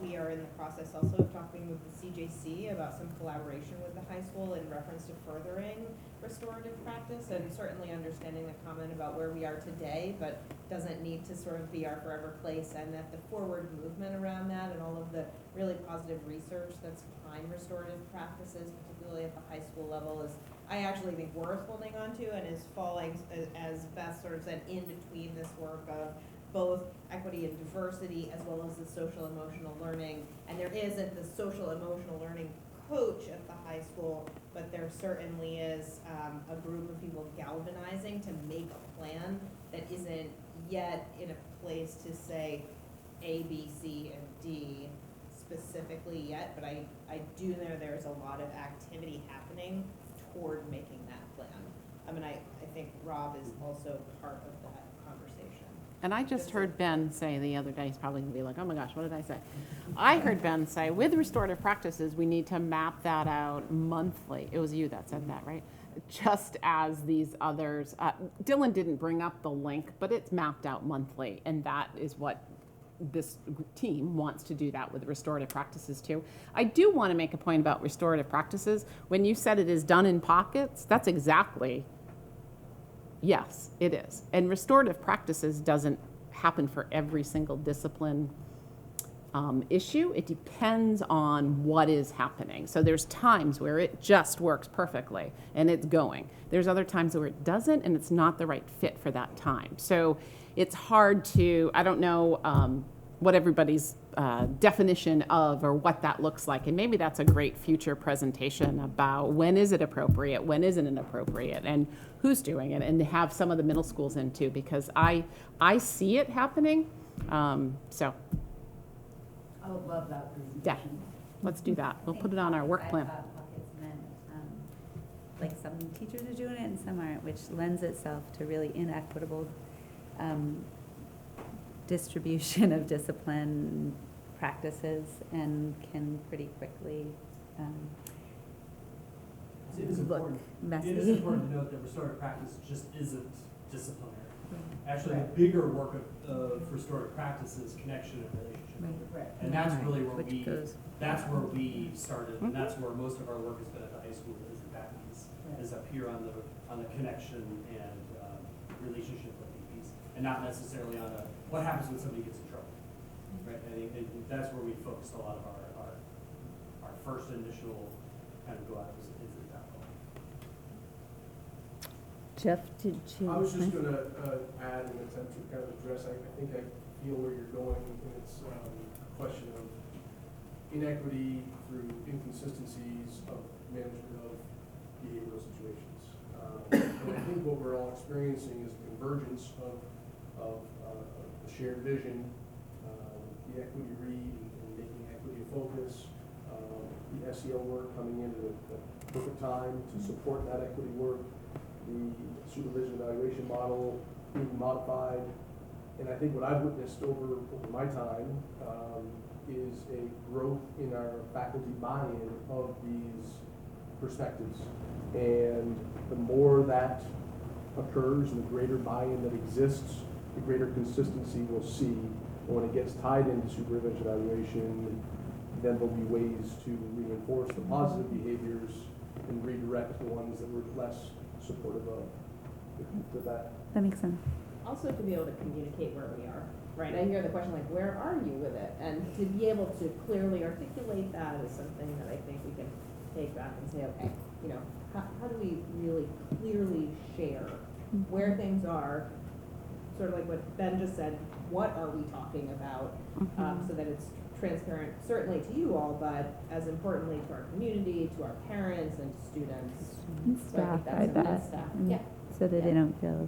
we are in the process also of talking with the CJC about some collaboration with the high school in reference to furthering restorative practice, and certainly understanding the comment about where we are today, but doesn't need to sort of be our forever place, and that the forward movement around that and all of the really positive research that's behind restorative practices, particularly at the high school level, is I actually think worth holding on to, and is falling, as Beth sort of said, in between this work of both equity and diversity as well as the social emotional learning. And there isn't the social emotional learning coach at the high school, but there certainly is a group of people galvanizing to make a plan that isn't yet in a place to say A, B, C, and D specifically yet, but I do know there's a lot of activity happening toward making that plan. I mean, I think Rob is also part of that conversation. And I just heard Ben say the other day, he's probably gonna be like, oh my gosh, what did I say? I heard Ben say, with restorative practices, we need to map that out monthly. It was you that said that, right? Just as these others, Dylan didn't bring up the link, but it's mapped out monthly. And that is what this team wants to do, that with restorative practices too. I do want to make a point about restorative practices. When you said it is done in pockets, that's exactly, yes, it is. And restorative practices doesn't happen for every single discipline issue. It depends on what is happening. So there's times where it just works perfectly and it's going. There's other times where it doesn't and it's not the right fit for that time. So it's hard to, I don't know what everybody's definition of or what that looks like. And maybe that's a great future presentation about when is it appropriate, when isn't it appropriate, and who's doing it, and to have some of the middle schools in too, because I see it happening. So. I would love that presentation. Yeah, let's do that. We'll put it on our work plan. I thought pockets meant, like some teachers are doing it and some aren't, which lends itself to really inequitable distribution of discipline practices and can pretty quickly It is look important. messy. It is important to note that restorative practice just isn't disciplinary. Actually, the bigger work of restorative practice is connection and relationship. Right. And that's Right. really where Which goes- that's where we started, and that's where most of our work has been at the high school, is the back piece, is up here on the connection and relationship building piece, and not necessarily on what happens when somebody gets in trouble. Right, and that's where we focused a lot of our first initial kind of go out is that goal. Jeff, did you? I was just going to add an attempt to kind of address, I think I feel where you're going, and it's a question of inequity through inconsistencies of management of behavioral situations. And I think what we're all experiencing is a convergence of the shared vision, the equity read and making equity a focus, the SEL work coming in at the perfect time to support that equity work, the supervision evaluation model being modified. And I think what I've witnessed over my time is a growth in our faculty buy-in of these perspectives. And the more that occurs and the greater buy-in that exists, the greater consistency we'll see. And when it gets tied into supervision evaluation, then there'll be ways to reinforce the positive behaviors and redirect the ones that were less supportive of that. That makes sense. Also to be able to communicate where we are, right? I hear the question like, where are you with it? And to be able to clearly articulate that is something that I think we can take back and say, okay, you know, how do we really clearly share where things are, sort of like what Ben just said, what are we talking about, so that it's transparent, certainly to you all, but as importantly to our community, to our parents, and to students. Staff, so I think that's bet. staff. Mm. Yeah. So that they don't feel.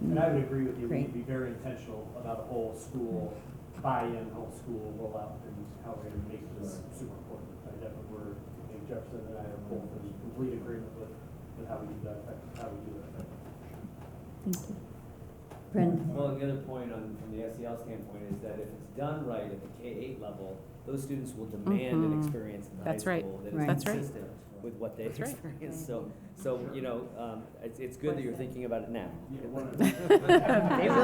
And I would agree with you, we Great. need to be very intentional about a whole school buy-in, whole school rollout, and how we're gonna make this super important. I definitely I think Jefferson and I are both in complete agreement with how we do that, how we do that. Thank you. Brenda? Well, the other point from the SEL standpoint is that if it's done right at the K-8 level, those students will demand an experience in the That's high right. school that Right. is That's right. consistent with what they've That's right. experienced. So it's good that you're thinking about it now. They will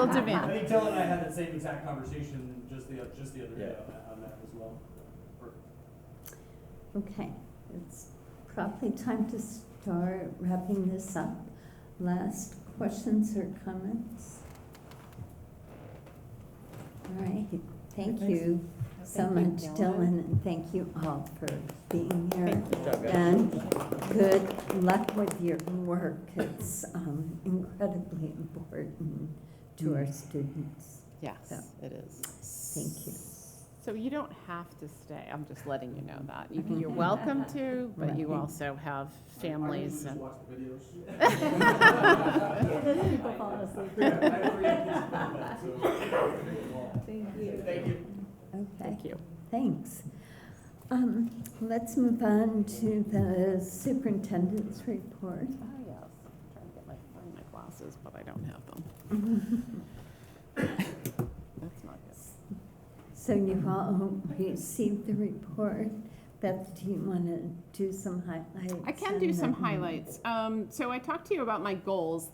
I demand. think Dylan and I had that same exact conversation just the other day Yeah. on that as well. Okay, it's probably time to start wrapping this up. Last questions or comments? All right, thank you so Thank you, much, Dylan, and thank you all for being here. Good job, guys. And good luck with your work. It's incredibly important to our students. Yes, So, it is. thank you. So you don't have to stay. I'm just letting you know that. You're welcome to, but you Right. also have families I and. usually just watch the videos. People fall asleep. I have 3 kids at home, so. Thank you. Thank you. Okay. Thank you. Thanks. Let's move on to the superintendent's report. Oh, yes. I'm trying to find my glasses, but I don't have them. That's not good. So you've all received the report. Beth, do you want to do some highlights? I can do on some that? highlights. So I talked to you about my goals.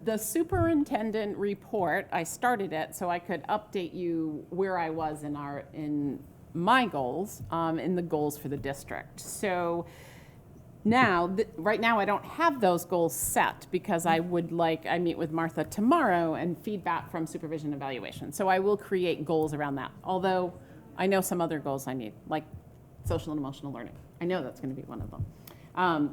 The superintendent report, I started it so I could update you where I was in my goals, in the goals for the district. So now, right now I don't have those goals set because I meet with Martha tomorrow and feedback from supervision evaluation. So I will create goals around that. Although I know some other goals I need, like social and emotional learning. I know that's going to be one of them.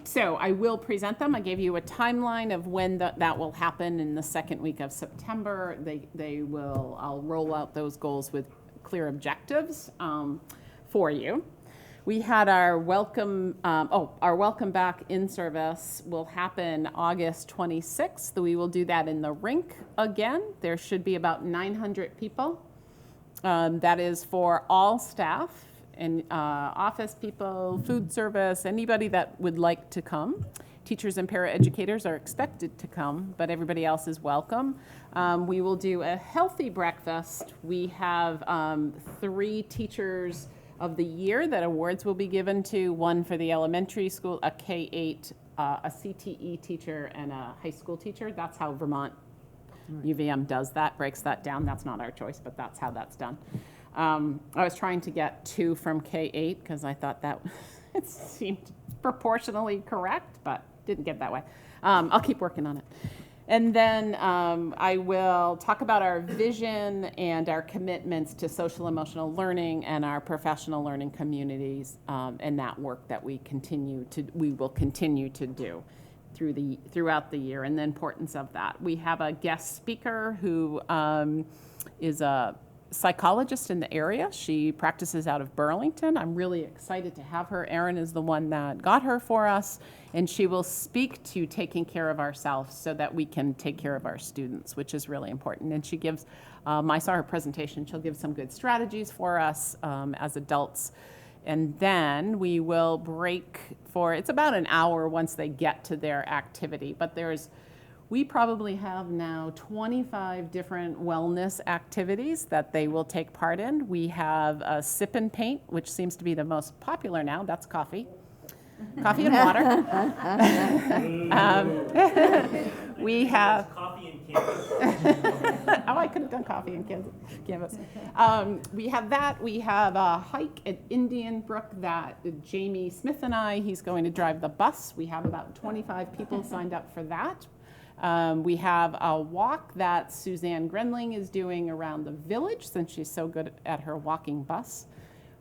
So I will present them. I gave you a timeline of when that will happen in the second week of September. I'll roll out those goals with clear objectives for you. We had our welcome back in service will happen August 26th. We will do that in the rink again. There should be about 900 people. That is for all staff and office people, food service, anybody that would like to come. Teachers and paraeducators are expected to come, but everybody else is welcome. We will do a healthy breakfast. We have 3 teachers of the year that awards will be given to, one for the elementary school, a K-8, a CTE teacher, and a high school teacher. That's how Vermont UVM does that, breaks that down. That's not our choice, but that's how that's done. I was trying to get 2 from K-8 because I thought that it seemed proportionally correct, but didn't get that way. I'll keep working on it. And then I will talk about our vision and our commitments to social emotional learning and our professional learning communities and that work that we will continue to do throughout the year and the importance of that. We have a guest speaker who is a psychologist in the area. She practices out of Burlington. I'm really excited to have her. Erin is the one that got her for us, and she will speak to taking care of ourselves so that we can take care of our students, which is really important. And she gives, I saw her presentation, she'll give some good strategies for us as adults. And then we will break it's about an hour once they get to their activity, but we probably have now 25 different wellness activities that they will take part in. We have a sip and paint, which seems to be the most popular now. That's coffee. Coffee and water. We have coffee and canvas. Oh, I could have done coffee and canvas. We have that. We have a hike at Indian Brook that Jamie Smith and he's going to drive the bus. We have about 25 people signed up for that. We have a walk that Suzanne Grenling is doing around the village since she's so good at her walking bus.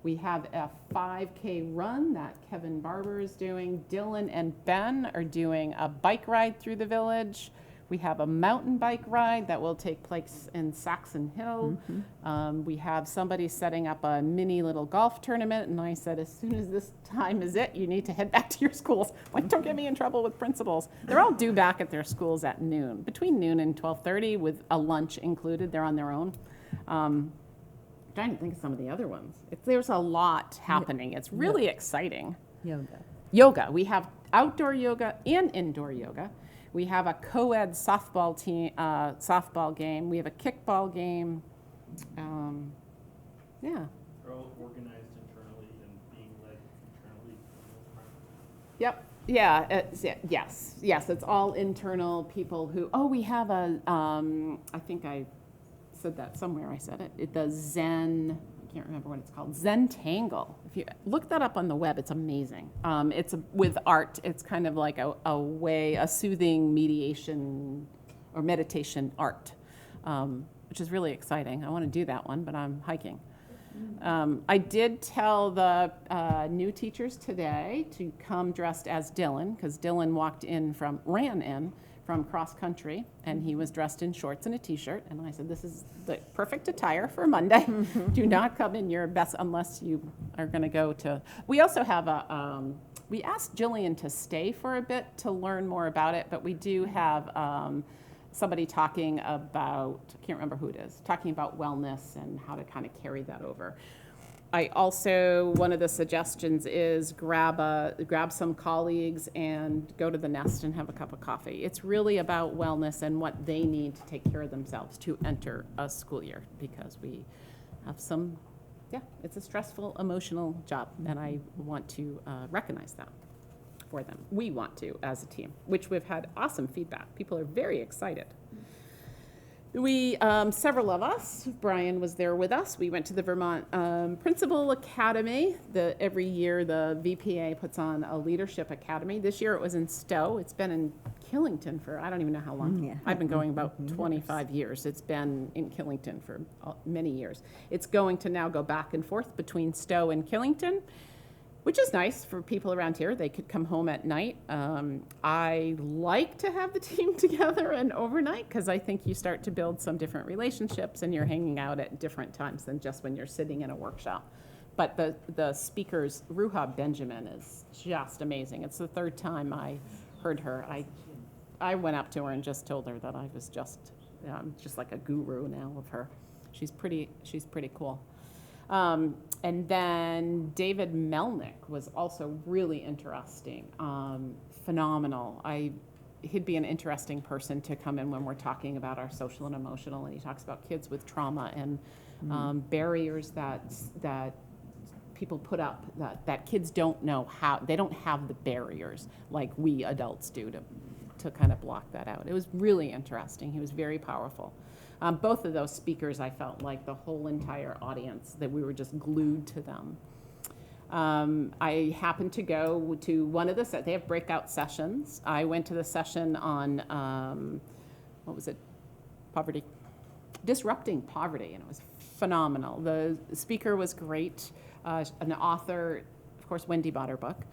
We have a 5K run that Kevin Barber is doing. Dylan and Ben are doing a bike ride through the village. We have a mountain bike ride that will take place in Saxon Hill. Mm-hmm. We have somebody setting up a mini little golf tournament, and I said, as soon as this time is it, you need to head back to your schools. Like, don't get me in trouble with principals. They're all due back at their schools at noon, between noon and 12:30 with a lunch included. They're on their own. Trying to think of some of the other ones. There's a lot happening. It's really exciting. Yoga. Yoga. We have outdoor yoga and indoor yoga. We have a co-ed softball team, softball game. We have a kickball game. Yeah. They're all organized internally and being led internally. Yep. Yeah. Yes. It's all internal people who. Oh, we have a. I think I said that somewhere. I said it. The Zen. I can't remember what it's called. Zen Tangle. If you look that up on the web, it's amazing. It's with art. It's kind of like a soothing mediation or meditation art, which is really exciting. I want to do that one, but I'm hiking. I did tell the new teachers today to come dressed as Dylan, because Dylan ran in from cross country, and he was dressed in shorts and a t-shirt, and I said, this is the perfect attire for Monday. Do not come in your best unless you are going to go to. We also have we asked Jillian to stay for a bit to learn more about it, but we do have somebody talking about, I can't remember who it is, talking about wellness and how to kind of carry that over. I also, one of the suggestions is grab some colleagues and go to the Nest and have a cup of coffee. It's really about wellness and what they need to take care of themselves to enter a school year, because we have it's a stressful, emotional job, and I want to recognize that for them. We want to as a team, which we've had awesome feedback. People are very excited. We, several of us, Brian was there with us, we went to the Vermont Principal Academy. Every year the VPA puts on a leadership academy. This year it was in Stowe. It's been in Killington for, I don't even know how long. Yeah. I've been going about 25 years. It's been in Killington for many years. It's going to now go back and forth between Stowe and Killington, which is nice for people around here. They could come home at night. I like to have the team together and overnight, because I think you start to build some different relationships and you're hanging out at different times than just when you're sitting in a workshop. But the speakers, Ruha Benjamin, is just amazing. It's the third time I heard her. I went up to her and just told her that I was just like a guru now of her. She's pretty cool. And then David Melnick was also really interesting, phenomenal. He'd be an interesting person to come in when we're talking about our social and emotional, and he talks about kids with trauma and barriers that people put up, that kids don't know how, they don't have the barriers like we adults do to kind of block that out. It was really interesting. He was very powerful. Both of those speakers, I felt like the whole entire audience, that we were just glued to them. I happened to go to one of they have breakout sessions. I went to the session on, disrupting poverty, and it was phenomenal. The speaker was great, an author, of course, Wendy bought her book.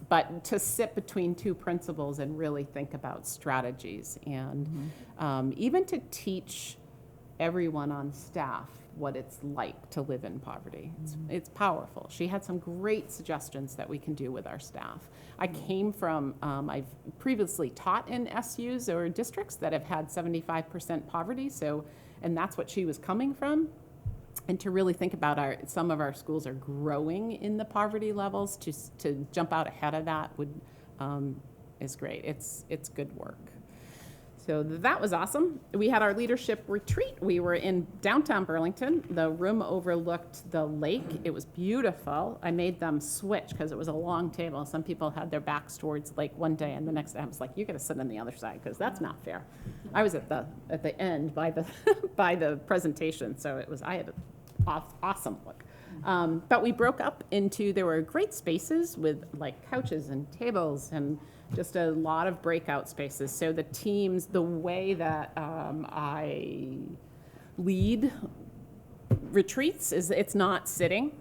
But to sit between two principals and really think about strategies, and even to teach everyone on staff what it's like to live in poverty. It's powerful. She had some great suggestions that we can do with our staff. I came from, I've previously taught in SUs or districts that have had 75% poverty, and that's what she was coming from. And to really think about some of our schools are growing in the poverty levels, to jump out ahead of that is great. It's good work. So that was awesome. We had our leadership retreat. We were in downtown Burlington. The room overlooked the lake. It was beautiful. I made them switch because it was a long table. Some people had their backs towards lake one day, and the next day I was like, you got to sit on the other side because that's not fair. I was at the end by the by the presentation, so I had an awesome look. But we broke up there were great spaces with like couches and tables and just a lot of breakout spaces. So the teams, the way that I lead retreats is it's not sitting,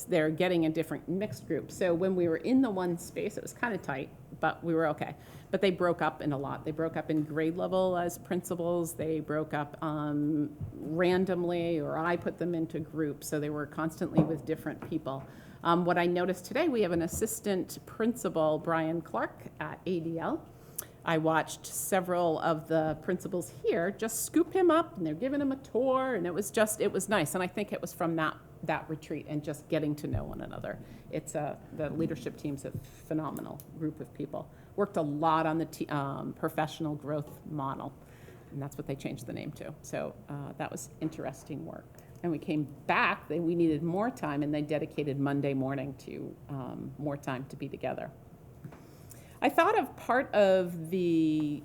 they're getting in different mixed groups. So when we were in the one space, it was kind of tight, but we were okay. But they broke up in a lot. They broke up in grade level as principals. They broke up randomly, or I put them into groups. So they were constantly with different people. What I noticed today, we have an assistant principal, Brian Clark, at ADL. I watched several of the principals here just scoop him up, and they're giving him a tour, and it was nice. And I think it was from that retreat and just getting to know one another. It's the leadership team's a phenomenal group of people. Worked a lot on the professional growth model, and that's what they changed the name to. So that was interesting work. And we came back, we needed more time, and they dedicated Monday morning to more time to be together. I thought of part of the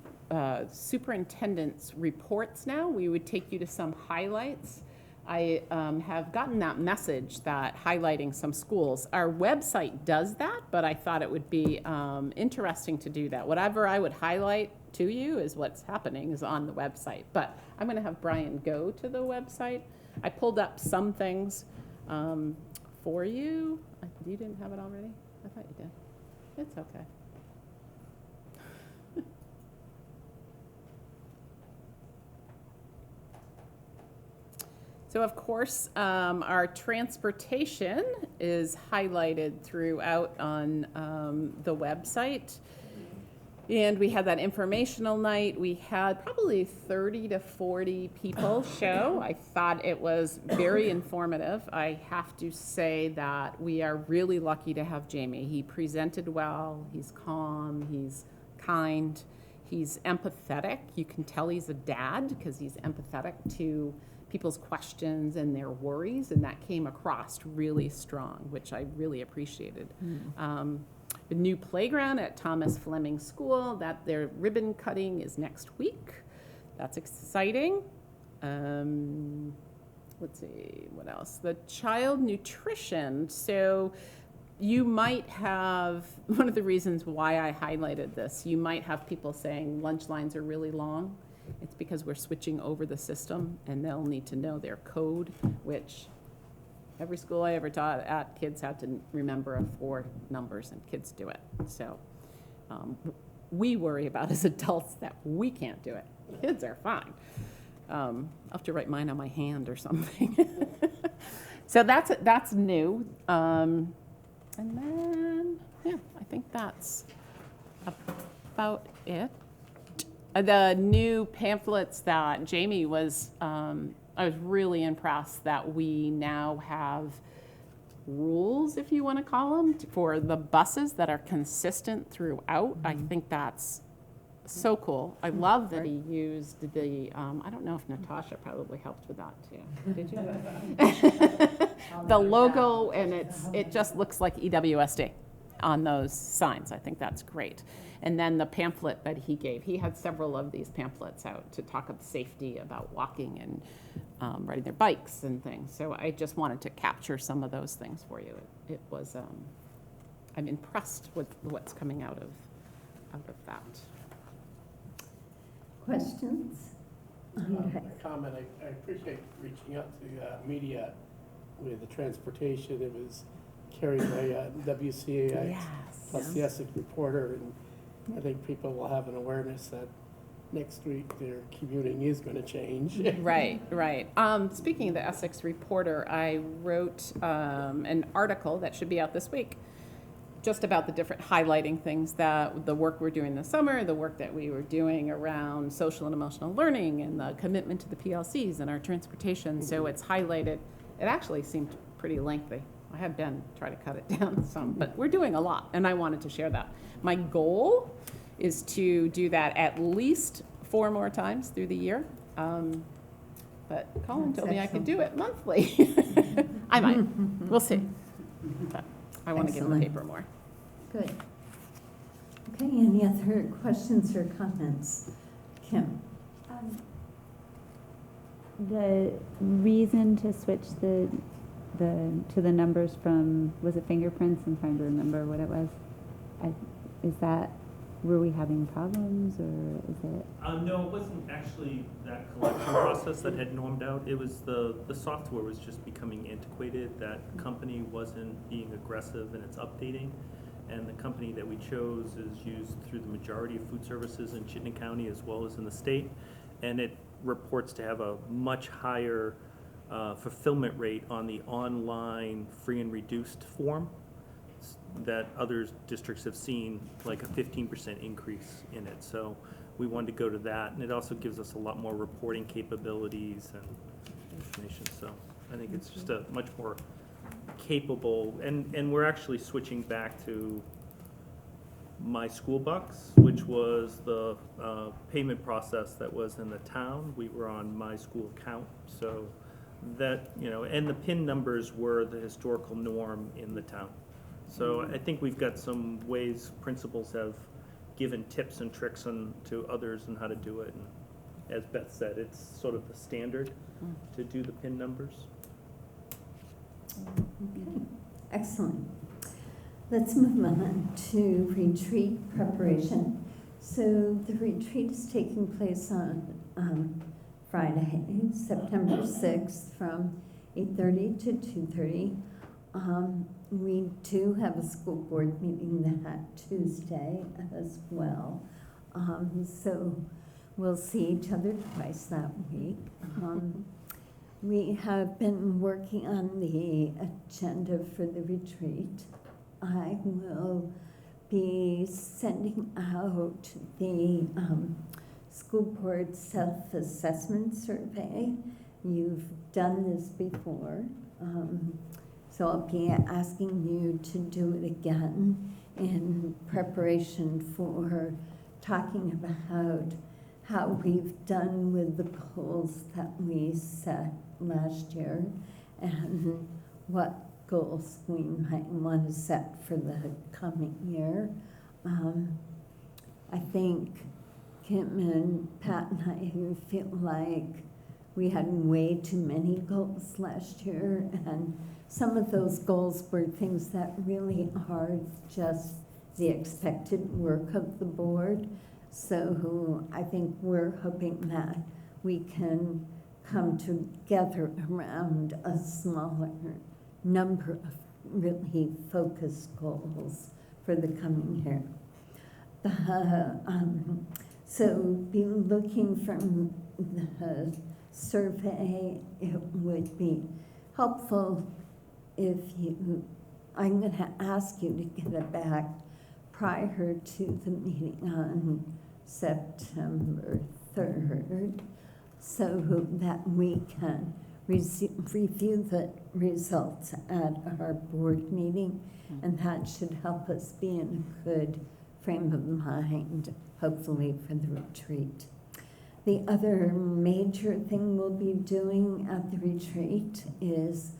superintendent's reports now. We would take you to some highlights. I have gotten that message that highlighting some schools. Our website does that, but I thought it would be interesting to do that. Whatever I would highlight to you is what's happening is on the website. But I'm going to have Brian go to the website. I pulled up some things for you. You didn't have it already? I thought you did. It's okay. So of course, our transportation is highlighted throughout on the website. And we had that informational night. We had probably 30 to 40 people show. I thought it was very informative. I have to say that we are really lucky to have Jamie. He presented well, he's calm, he's kind, he's empathetic. You can tell he's a dad because he's empathetic to people's questions and their worries, and that came across really strong, which I really appreciated. The new playground at Thomas Fleming School, that their ribbon cutting is next week. That's exciting. Let's see, what else? The child nutrition. So you might have, one of the reasons why I highlighted this, you might have people saying lunch lines are really long. It's because we're switching over the system, and they'll need to know their code, which every school I ever taught at, kids had to remember 4 numbers, and kids do it. So we worry about as adults that we can't do it. Kids are fine. I'll have to write mine on my hand or something. So that's new. And then, yeah, I think that's about it. The new pamphlets that Jamie was, I was really impressed that we now have rules, if you want to call them, for the buses that are consistent throughout. I think that's so cool. I love that he used the, I don't know if Natasha probably helped with that too. Did you? The logo, and it just looks like EWSD on those signs. I think that's great. And then the pamphlet that he gave, he had several of these pamphlets out to talk about safety, about walking and riding their bikes and things. So I just wanted to capture some of those things for you. It was, I'm impressed with what's coming out of that. Questions? Comment. I appreciate reaching out to media with the transportation. It was carried by WCAI plus the Essex Reporter, and I think people will have an awareness that next week their commuting is going to change. Right. Speaking of the Essex Reporter, I wrote an article that should be out this week just about the different highlighting things that the work we're doing this summer, the work that we were doing around social and emotional learning and the commitment to the PLCs and our transportation. So it's highlighted. It actually seemed pretty lengthy. I had Ben try to cut it down some, but we're doing a lot, and I wanted to share that. My goal is to do that at least 4 more times through the year. But Colin told me I could do it monthly. I might. We'll see. But I want to give the paper more. Good. Okay, any other questions or comments? Kim? The reason to switch to the numbers from, was it fingerprints? I'm trying to remember what it was. Is that, were we having problems, or is it? No, it wasn't actually that collection process that had normed out. It was the software was just becoming antiquated. That company wasn't being aggressive in its updating. And the company that we chose is used through the majority of food services in Chittenden County as well as in the state. And it reports to have a much higher fulfillment rate on the online free and reduced form that other districts have seen, like a 15% increase in it. So we wanted to go to that, and it also gives us a lot more reporting capabilities and information. So I think it's just a much more capable, and we're actually switching back to My School Bucks, which was the payment process that was in the town. We were on My School Account, so that, and the PIN numbers were the historical norm in the town. So I think we've got some ways principals have given tips and tricks to others on how to do it. And as Beth said, it's sort of the standard to do the PIN numbers. Okay, excellent. Let's move on to retreat preparation. So the retreat is taking place on Friday, September 6th from 8:30 to 2:30. We do have a school board meeting that Tuesday as well. So we'll see each other twice that week. We have been working on the agenda for the retreat. I will be sending out the school board self-assessment survey. You've done this before, so I'll be asking you to do it again in preparation for talking about how we've done with the goals that we set last year and what goals we might want to set for the coming year. I think Kim and Pat and I feel like we had way too many goals last year, and some of those goals were things that really are just the expected work of the board. So I think we're hoping that we can come together around a smaller number of really focused goals for the coming year. So be looking from the survey. It would be helpful if I'm going to ask you to get it back prior to the meeting on September 3rd, so that we can review the results at our board meeting, and that should help us be in a good frame of mind, hopefully, for the retreat. The other major thing we'll be doing at the retreat is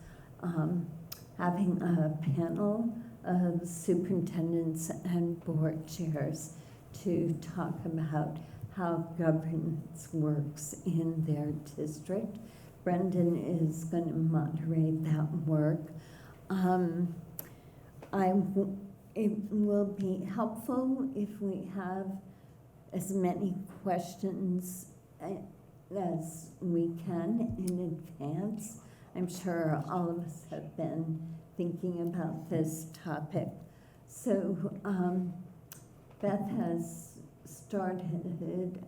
having a panel of superintendents and board chairs to talk about how governance works in their district. Brendan is going to moderate that work. It will be helpful if we have as many questions as we can in advance. I'm sure all of us have been thinking about this topic. So Beth has started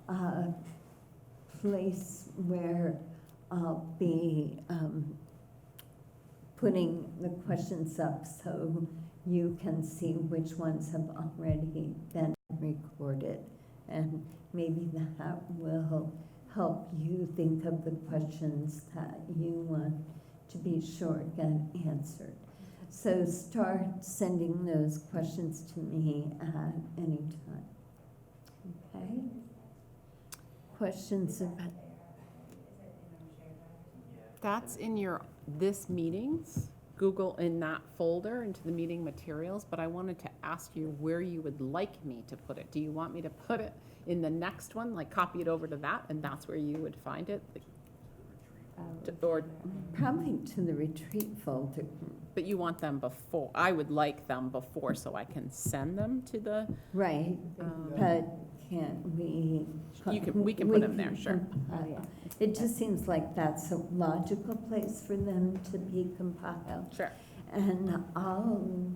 a place where I'll be putting the questions up so you can see which ones have already been recorded, and maybe that will help you think of the questions that you want to be sure get answered. So start sending those questions to me at any time. Okay? Questions about? That's in this meetings, Google in that folder into the meeting materials, but I wanted to ask you where you would like me to put it. Do you want me to put it in the next one, like copy it over to that, and that's where you would find it? Or probably to the retreat folder. But you want them before, I would like them before so I can send them to the. Right, but can't we? We can put them there, sure. It just seems like that's a logical place for them to be compiled. Sure. And I'll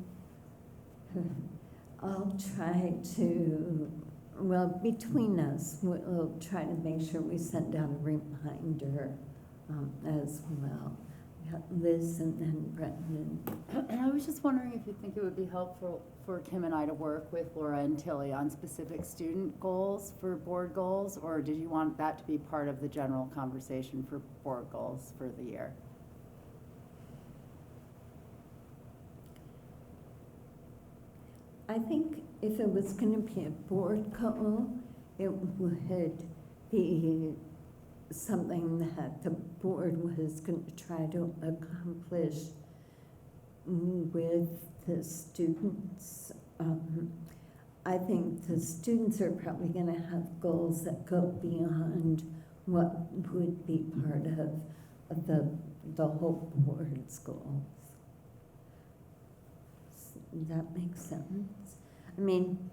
try to, well, between us, we'll try to make sure we send out a reminder as well. got Liz and then Brendan. And I was just wondering if you think it would be helpful for Kim and I to work with Laura and Tilly on specific student goals for board goals, or did you want that to be part of the general conversation for board goals for the year? I think if it was going to be a board goal, it would be something that the board was going to try to accomplish with the students. I think the students are probably going to have goals that go beyond what would be part of the whole board's goals. Does that make sense? I mean,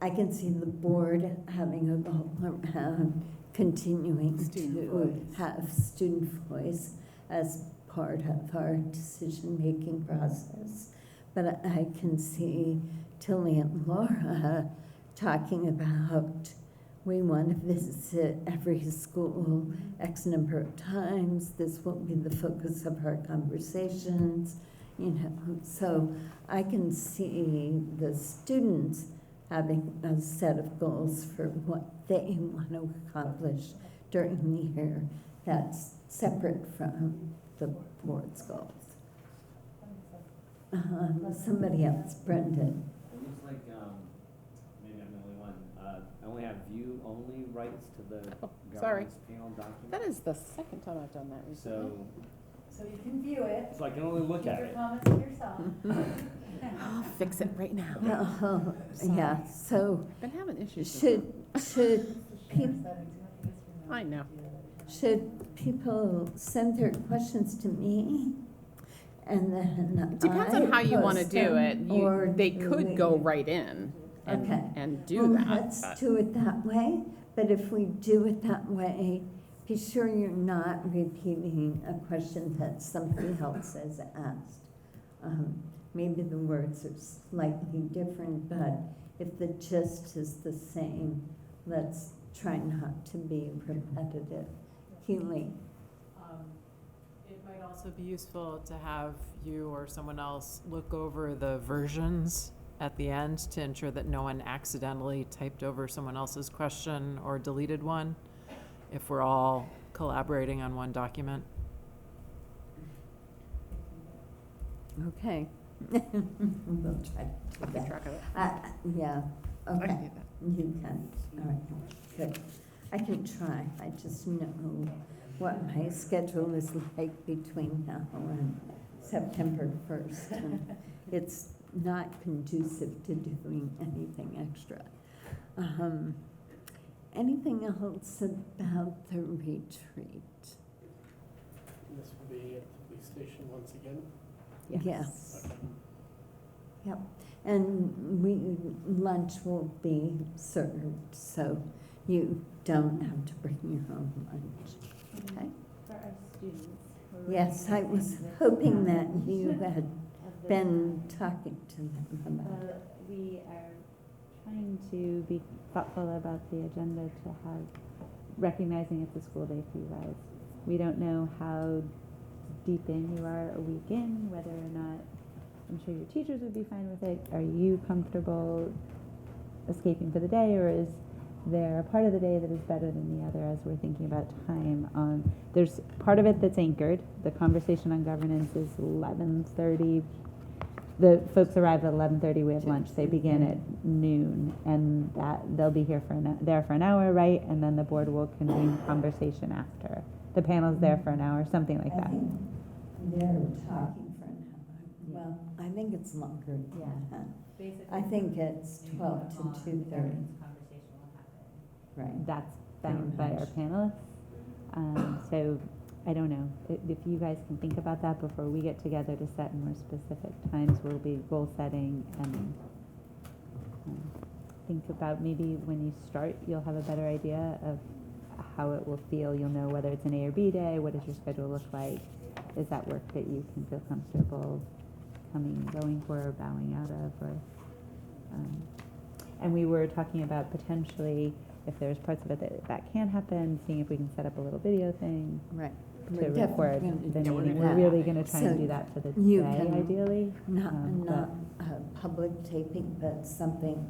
I can see the board having a goal around continuing to have student voice as part of our decision-making process. But I can see Tilly and Laura talking about, we want to visit every school X number of times. This will be the focus of our conversations. You know, so I can see the students having a set of goals for what they want to accomplish during the year that's separate from the board's goals. Somebody else, Brendan. It looks like, maybe I'm the only one, I only have view-only rights to the governance panel document. That is the second time I've done that recently. So you can view it. So I can only look at Keep it. your comments to yourself. I'll fix it right now. Yeah, so Been having issues. I know. Should people send their questions to me? And then It depends on how you want to do it. or They do could we- go right in and do Well, that. let's do it that way, but if we do it that way, be sure you're not repeating a question that somebody else has asked. Maybe the words are slightly different, but if the gist is the same, let's try not to be repetitive. Keely? It might also be useful to have you or someone else look over the versions at the end to ensure that no one accidentally typed over someone else's question or deleted one, if we're all collaborating on one document. Okay. We'll try to do that. Keep track of it. Yeah, I okay. can do that. You can, all right, good. I can try, I just know what my schedule is like between now and September 1st. And it's not conducive to doing anything extra. Anything else about the retreat? This will be at the police station once again? Yes. Okay. Yep, and lunch will be served, so you don't have to bring your own lunch, okay? For our students. Yes, I was hoping that you had been talking to them about it. We are trying to be thoughtful about the agenda to have, recognizing it's a school day for you guys. We don't know how deep in you are a week in, whether or not, I'm sure your teachers would be fine with it. Are you comfortable escaping for the day, or is there a part of the day that is better than the other as we're thinking about time? There's part of it that's anchored. The conversation on governance is 11:30. The folks arrive at 11:30. We have lunch. They begin at noon, and that they'll be here there for an hour, right? And then the board will convene conversation after. The panel's there for an hour, something like that. They're talking for an hour. Well, I think it's longer than that. I think it's 12 to 2:30. Right. That's bound by our panelists. So I don't know. If you guys can think about that before we get together to set more specific times, we'll be goal setting and think about maybe when you start, you'll have a better idea of how it will feel. You'll know whether it's an A or B day. What does your schedule look like? Is that work that you can feel comfortable going for or bowing out of? Or, and we were talking about potentially, if there's parts of it that can happen, seeing if we can set up a little video thing. Right. We're record definitely the gonna do meeting. that. We're really gonna try and So do that for the you day, can- ideally. Not but- public taping, but something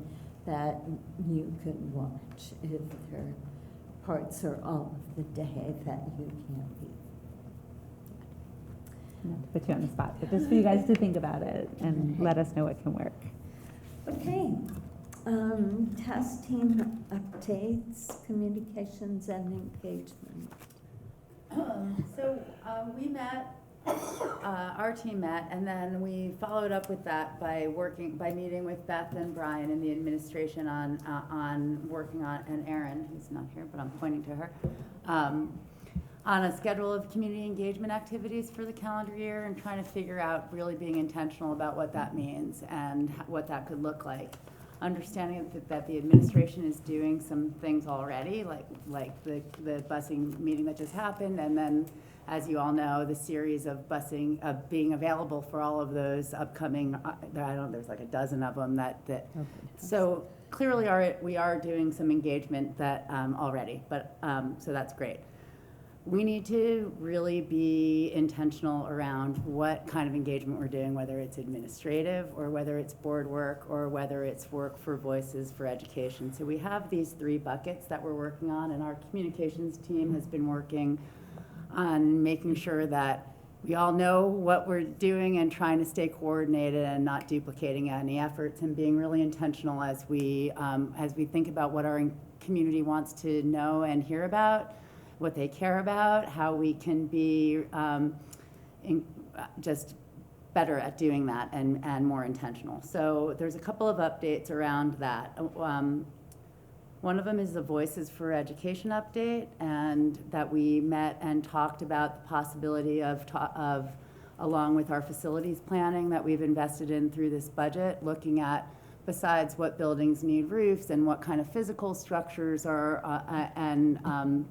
that you could watch if there are parts or all of the day that you can't be. Not to put you on the spot, but just for you guys to think about it and Okay. let us know what can work. Okay, task team updates, communications and engagement. So we met, our team met, and then we followed up with that by meeting with Beth and Brian in the administration on working on, and Erin, who's not here, but I'm pointing to her, on a schedule of community engagement activities for the calendar year and trying to figure out, really being intentional about what that means and what that could look like. Understanding that the administration is doing some things already, like the busing meeting that just happened, and then, as you all know, the series of busing, being available for all of those upcoming, there's like a dozen of them so clearly we are doing some engagement that already, but so that's great. We need to really be intentional around what kind of engagement we're doing, whether it's administrative or whether it's board work or whether it's work for Voices for Education. So we have these 3 buckets that we're working on, and our communications team has been working on making sure that we all know what we're doing and trying to stay coordinated and not duplicating any efforts, and being really intentional as we think about what our community wants to know and hear about, what they care about, how we can be just better at doing that and more intentional. So there's a couple of updates around that. One of them is the Voices for Education update, and that we met and talked about the possibility of along with our facilities planning that we've invested in through this budget, looking at, besides what buildings need roofs and what kind of physical structures are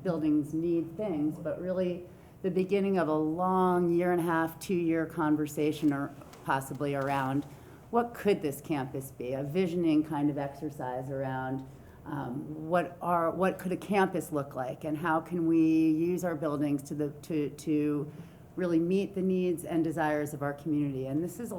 buildings need things, but really the beginning of a long 1.5, 2-year conversation, or possibly around what could this campus be, a visioning kind of exercise around what could a campus look like, and how can we use our buildings to really meet the needs and desires of our community. And this is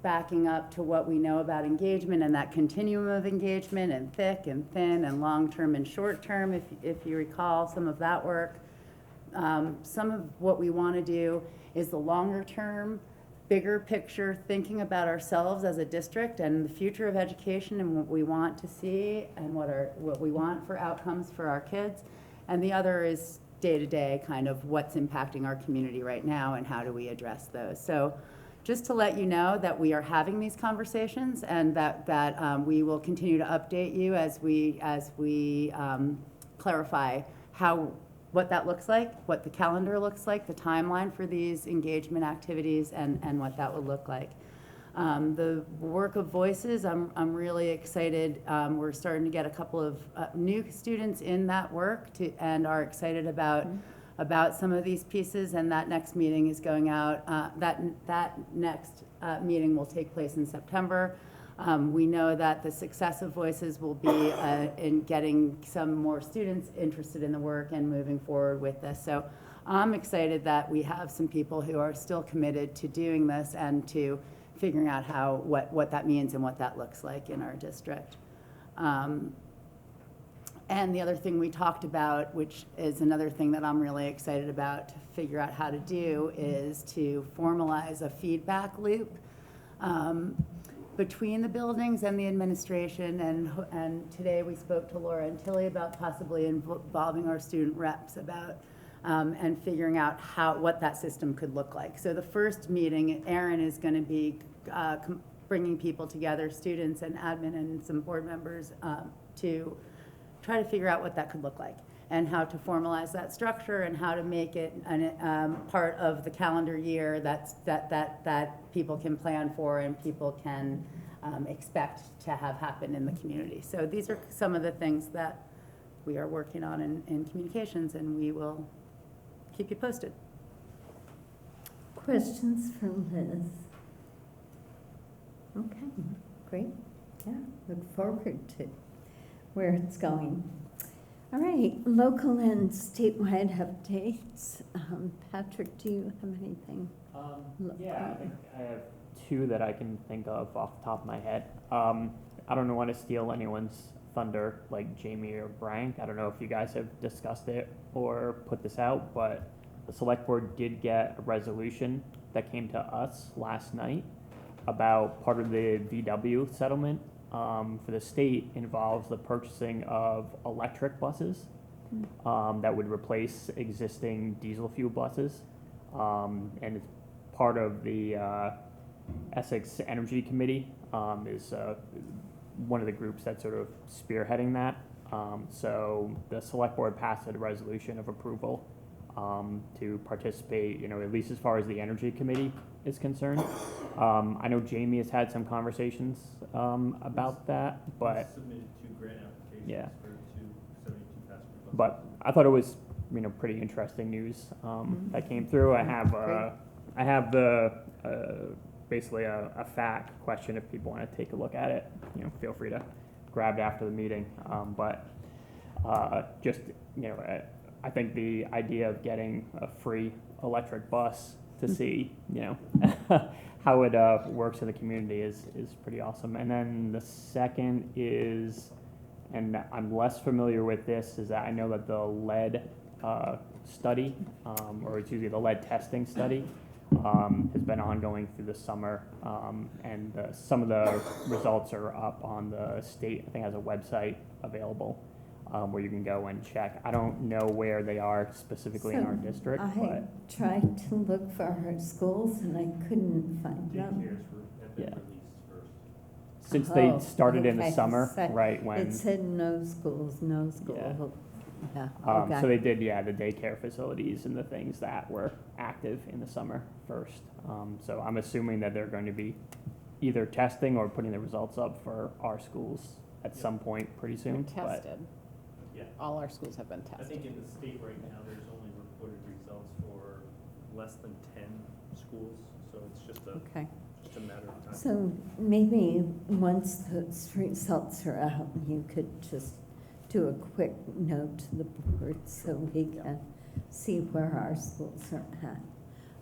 backing up to what we know about engagement and that continuum of engagement, and thick and thin and long-term and short-term, if you recall some of that work. Some of what we want to do is the longer-term, bigger picture, thinking about ourselves as a district and the future of education and what we want to see and what we want for outcomes for our kids. And the other is day-to-day, kind of what's impacting our community right now and how do we address those. So just to let you know that we are having these conversations, and that we will continue to update you as we clarify what that looks like, what the calendar looks like, the timeline for these engagement activities, and what that would look like. The work of Voices, I'm really excited. We're starting to get a couple of new students in that work and are excited about some of these pieces, and that next meeting is going out. That next meeting will take place in September. We know that the success of Voices will be in getting some more students interested in the work and moving forward with this. So I'm excited that we have some people who are still committed to doing this and to figuring out what that means and what that looks like in our district. And the other thing we talked about, which is another thing that I'm really excited about to figure out how to do, is to formalize a feedback loop between the buildings and the administration. And today we spoke to Laura and Tilly about possibly involving our student reps about and figuring out what that system could look like. So the first meeting, Erin is going to be bringing people together, students and admin and some board members, to try to figure out what that could look like and how to formalize that structure and how to make it part of the calendar year that people can plan for and people can expect to have happen in the community. So these are some of the things that we are working on in communications, and we will keep you posted. Questions for Liz? Okay, great. Yeah, look forward to where it's going. All right, local and statewide updates. Patrick, do you have anything? Yeah, I think I have two that I can think of off the top of my head. I don't want to steal anyone's thunder like Jamie or Brian. I don't know if you guys have discussed it or put this out, but the select board did get a resolution that came to us last night about part of the VW settlement for the state involves the purchasing of electric buses that would replace existing diesel fuel buses. And it's part of the Essex Energy Committee is one of the groups that's sort of spearheading that. So the select board passed a resolution of approval to participate, you know, at least as far as the Energy Committee is concerned. I know Jamie has had some conversations about that, but Submitted 2 grant applications Yeah. for 272 passenger buses. but I thought it was, you know, pretty interesting news that came through. I have the basically a fact question if people want to take a look at it. You know, feel free to grab it after the meeting. But just, you know, I think the idea of getting a free electric bus to see, you know, how it works in the community is pretty awesome. And then the second is, and I'm less familiar with this, is that I know that the lead study, or excuse me, the lead testing study has been ongoing through the summer, and some of the results are up on the state, I think has a website available where you can go and check. I don't know where they are specifically in our district, I but tried to look for our schools and I couldn't find them. Daycares have been Yeah. released first. since they Oh, started in the okay. summer, So right, when, It said no schools, no school. Yeah, okay. so they did, yeah, the daycare facilities and the things that were active in the summer first. So I'm assuming that they're going to be either testing or putting the results up for our schools at some point pretty soon. They're but- tested. Yeah. All our schools have been I tested. think in the state right now, there's only reported results for less than 10 schools, so it's just Okay. a matter of time. So maybe once those results are out, you could just do a quick note to the board so we can see where our schools are at.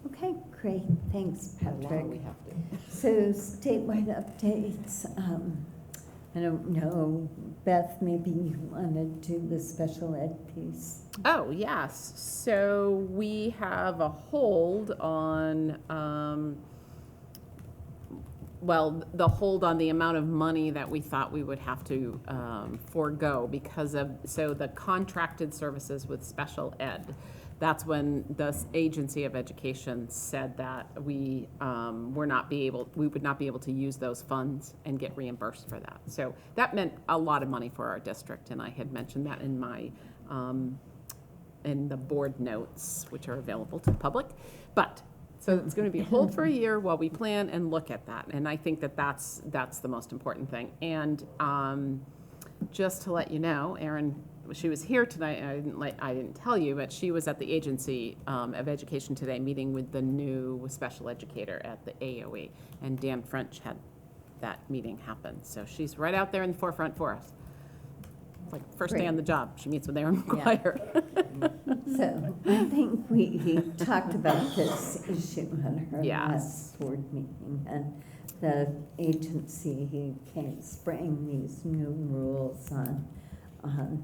Okay, great, thanks, How long Patrick. we have to. So statewide updates, I don't know, Beth, maybe you want to do the special ed piece? Oh, yes. So we have a hold on, the hold on the amount of money that we thought we would have to forego because of, so the contracted services with special ed. That's when the Agency of Education said that we would not be able to use those funds and get reimbursed for that. So that meant a lot of money for our district, and I had mentioned that in my in the board notes, which are available to the public. But so it's going to be a hold for a year while we plan and look at that, and I think that that's the most important thing. And just to let you know, Erin, she was here tonight, and I didn't tell you, but she was at the Agency of Education today, meeting with the new special educator at the AOE, and Dan French had that meeting happen. So she's right out there in the forefront for us. It's like first day on the job, she meets with Aaron McGuire. So I think we talked about this issue at our Yes. last board meeting, and the agency came spraying these new rules on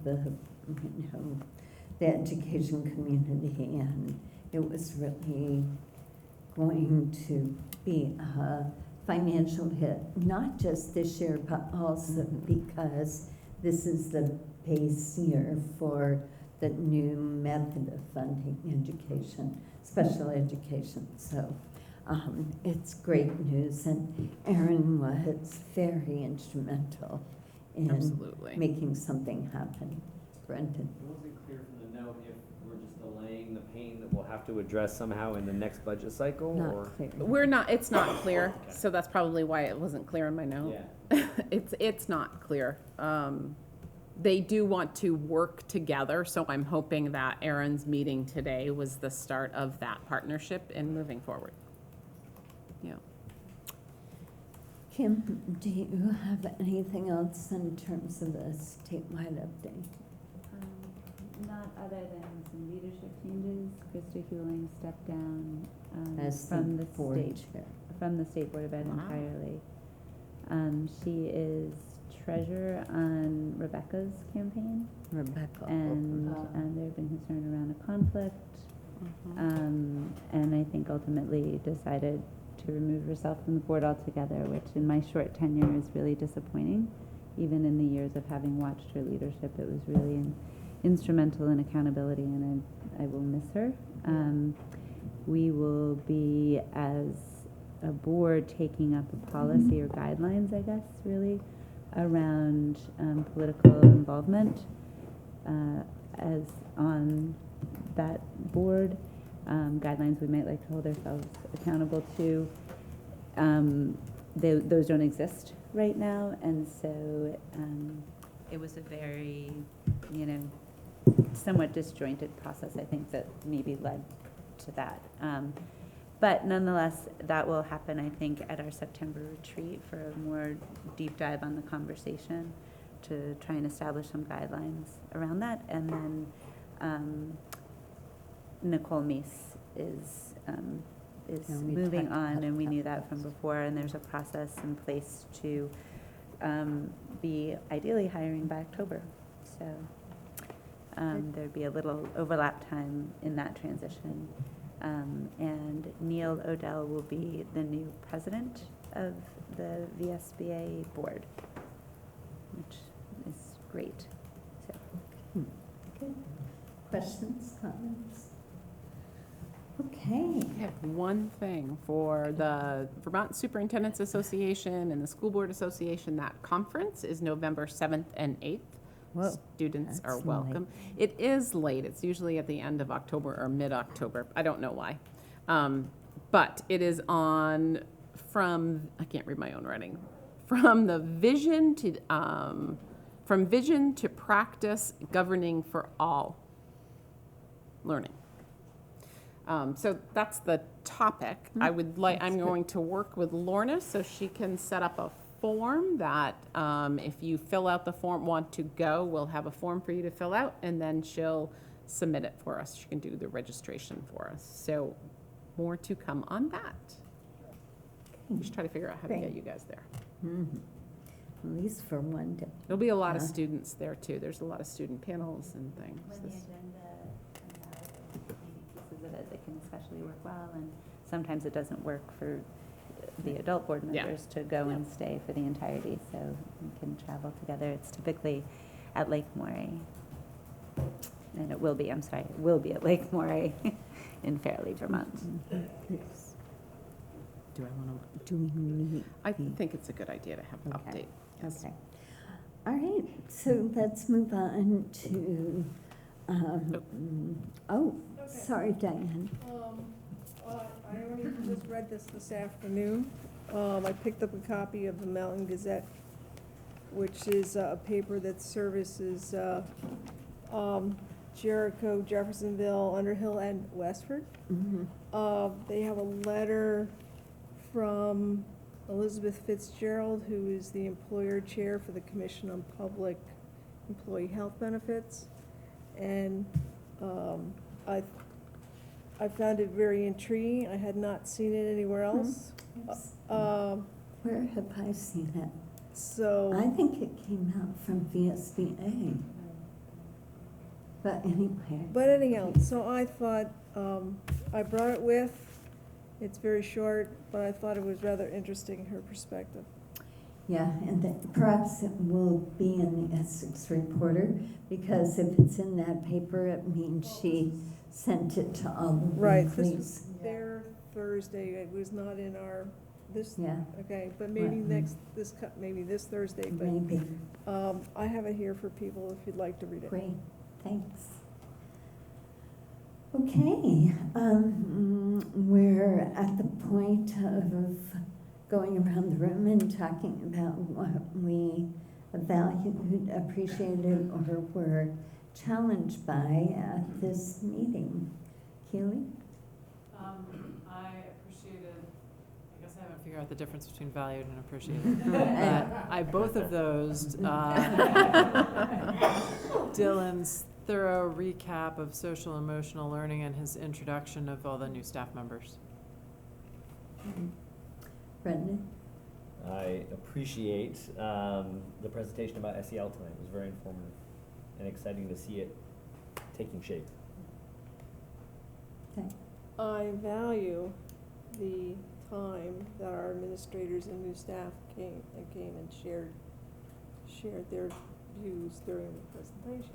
the, you know, the education community, and it was really going to be a financial hit, not just this year, but also because this is the base year for the new method of funding education, special education. So it's great news, and Erin was very instrumental in Absolutely. making something happen. Brendan? It wasn't clear from the note if we're just delaying the pain that we'll have to address somehow in the next budget cycle, Not or? clear. It's not clear, so that's probably why it wasn't clear in my note. Yeah. It's not clear. They do want to work together, so I'm hoping that Erin's meeting today was the start of that partnership and moving forward. Yeah. Kim, do you have anything else in terms of the statewide update? Not other than some leadership changes. Krista Hewling stepped down As from the board state chair. from the State Board of Ed Wow. entirely. She is treasurer on Rebecca's campaign, Rebecca. and there have been concern around a conflict. And I think ultimately decided to remove herself from the board altogether, which in my short tenure is really disappointing. Even in the years of having watched her leadership, it was really instrumental in accountability, and I will miss her. We will be, as a board, taking up a policy or guidelines, I guess, really, around political involvement as on that board. Guidelines we might like to hold ourselves accountable to. Those don't exist right now, and so it was a very, somewhat disjointed process, I think, that maybe led to that. But nonetheless, that will happen, I think, at our September retreat for a more deep dive on the conversation to try and establish some guidelines around that. And then Nicole Meese is moving on, and we knew that from before, and there's a process in place to be ideally hiring by October. So there'd be a little overlap time in that transition. And Neil Odell will be the new president of the VSBA board, which is great. So. Good. Questions, comments? Okay. I have one thing for the Vermont Superintendents Association and the School Board Association. That conference is November 7th and 8th. Whoa, Students are that's welcome. It is late. It's usually at the end of October or mid-October. I don't know why. But it is on I can't read my own writing, from vision to practice, governing for all learning. So that's the topic. I'm going to work with Lorna so she can set up a form that if you fill out the form, want to go, we'll have a form for you to fill out, and then she'll submit it for us. She can do the registration for us. So more to come on that. Just try to figure out how to get you guys there. At least for one day. There'll be a lot of students there too. There's a lot of student panels and things. When the agenda comes out, maybe pieces of it that can especially work well, and sometimes it doesn't work for the adult board members to go and stay for the entirety, so we can travel together. It's typically at Lake Moray, and it will be at Lake Moray in Fairleigh, Vermont. Do we need? I think it's a good idea to have an Okay. update. Yes. Okay. All right, so let's move on to, sorry, Diane. I only just read this afternoon. I picked up a copy of the Mountain Gazette, which is a paper that services Jericho, Jeffersonville, Underhill, and Westford. They have a letter from Elizabeth Fitzgerald, who is the employer chair for the Commission on Public Employee Health Benefits. And I found it very intriguing. I had not seen it anywhere else. Where have I seen it? So I think it came out from VSBA. But anyhow, so I thought, I brought it with. It's very short, but I thought it was rather interesting, her perspective. Yeah, and perhaps it will be in the Essex Reporter, because if it's in that paper, it means she sent it to all the Right, this weeklies. was their Thursday, it was not in our, Yeah. okay, but maybe Right. maybe this Thursday, but Maybe. I have it here for people if you'd like to read it. Great, thanks. Okay, we're at the point of going around the room and talking about what we valued, appreciated, or were challenged by at this meeting. Keely? I appreciated, I guess I haven't figured out the difference between valued and appreciated. Both of those, Dylan's thorough recap of social emotional learning and his introduction of all the new staff members. Brendan? I appreciate the presentation about SEL tonight. It was very informative and exciting to see it taking shape. Okay. I value the time that our administrators and new staff came and shared their views during the presentation.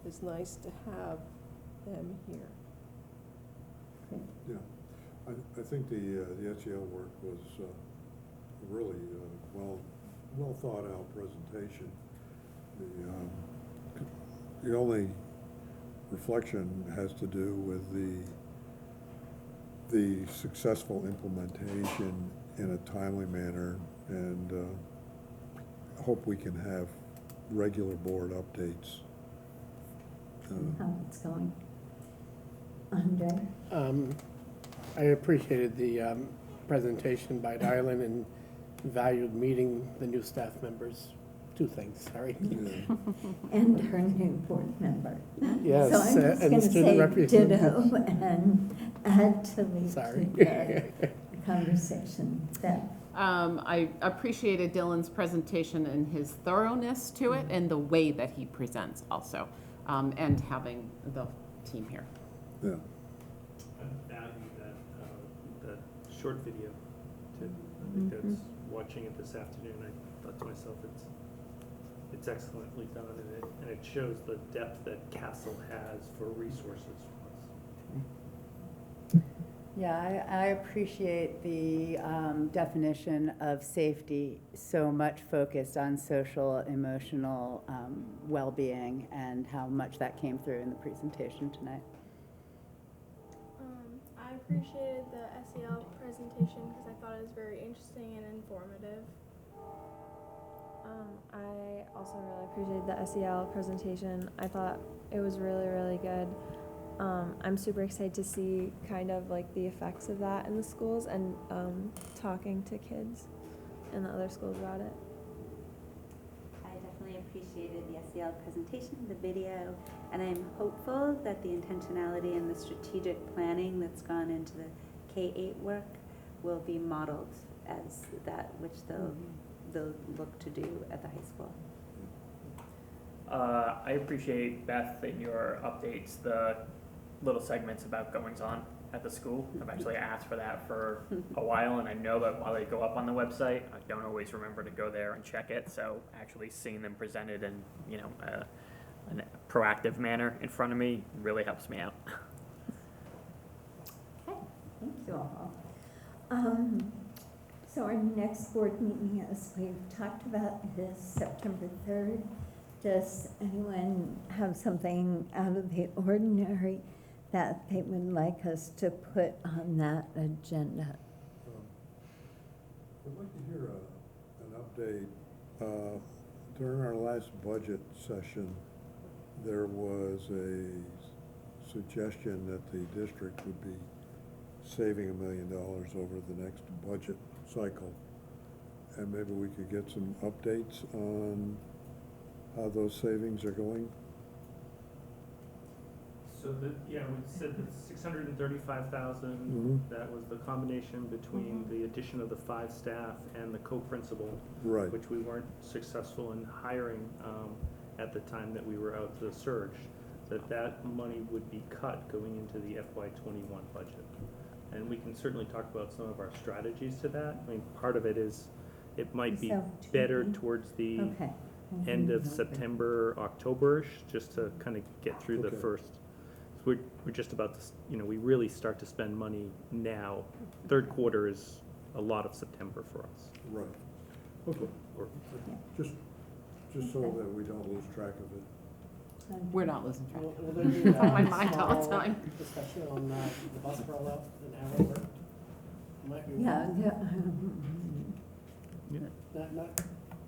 It's nice to have them here. Yeah, I think the SEL work was really well thought out presentation. The only reflection has to do with the successful implementation in a timely manner, and hope we can have regular board updates. How it's going. Andre? I appreciated the presentation by Dylan and valued meeting the new staff members. Two things, sorry. Yeah. And her new board member. Yes, So I'm just and going the to student say representative. ditto and add to Sorry. the conversation. Beth? I appreciated Dylan's presentation and his thoroughness to it and the way that he presents also, and having the team here. Yeah. I value that short video too. I think that's, watching it this afternoon, I thought to myself, it's excellently done, and it shows the depth that Castle has for resources for us. Yeah, I appreciate the definition of safety, so much focused on social, emotional well-being, and how much that came through in the presentation tonight. I appreciated the SEL presentation because I thought it was very interesting and informative. I also really appreciated the SEL presentation. I thought it was really, really good. I'm super excited to see kind of like the effects of that in the schools and talking to kids in the other schools about it. I definitely appreciated the SEL presentation, the video, and I'm hopeful that the intentionality and the strategic planning that's gone into the K-8 work will be modeled as that which they'll look to do at the high school. I appreciate, Beth, in your updates, the little segments about goings on at the school. I've actually asked for that for a while, and I know that while they go up on the website, I don't always remember to go there and check it. So actually seeing them presented in, a proactive manner in front of me really helps me out. Okay, thank you all. So our next board meeting, as we've talked about, is September 3rd. Does anyone have something out of the ordinary that they would like us to put on that agenda? I'd like to hear an update. During our last budget session, there was a suggestion that the district would be saving $1 million over the next budget cycle. And maybe we could get some updates on how those savings are going. So we said that 635,000, that was the combination between the addition of the 5 staff and the co-principal, Right. which we weren't successful in hiring at the time that we were out to the surge, that money would be cut going into the FY21 budget. And we can certainly talk about some of our strategies to that. I mean, part of it is, it might be better towards the end of September, October-ish, just to kind of get through the first. So we're just about to, we really start to spend money now. Third quarter is a lot of September for us. Right. Okay. Just so that we don't lose track of it. We're not losing track. Will there be It's on my mind all the small time. discussion on the bus rollout and how it worked? Might be not Yeah.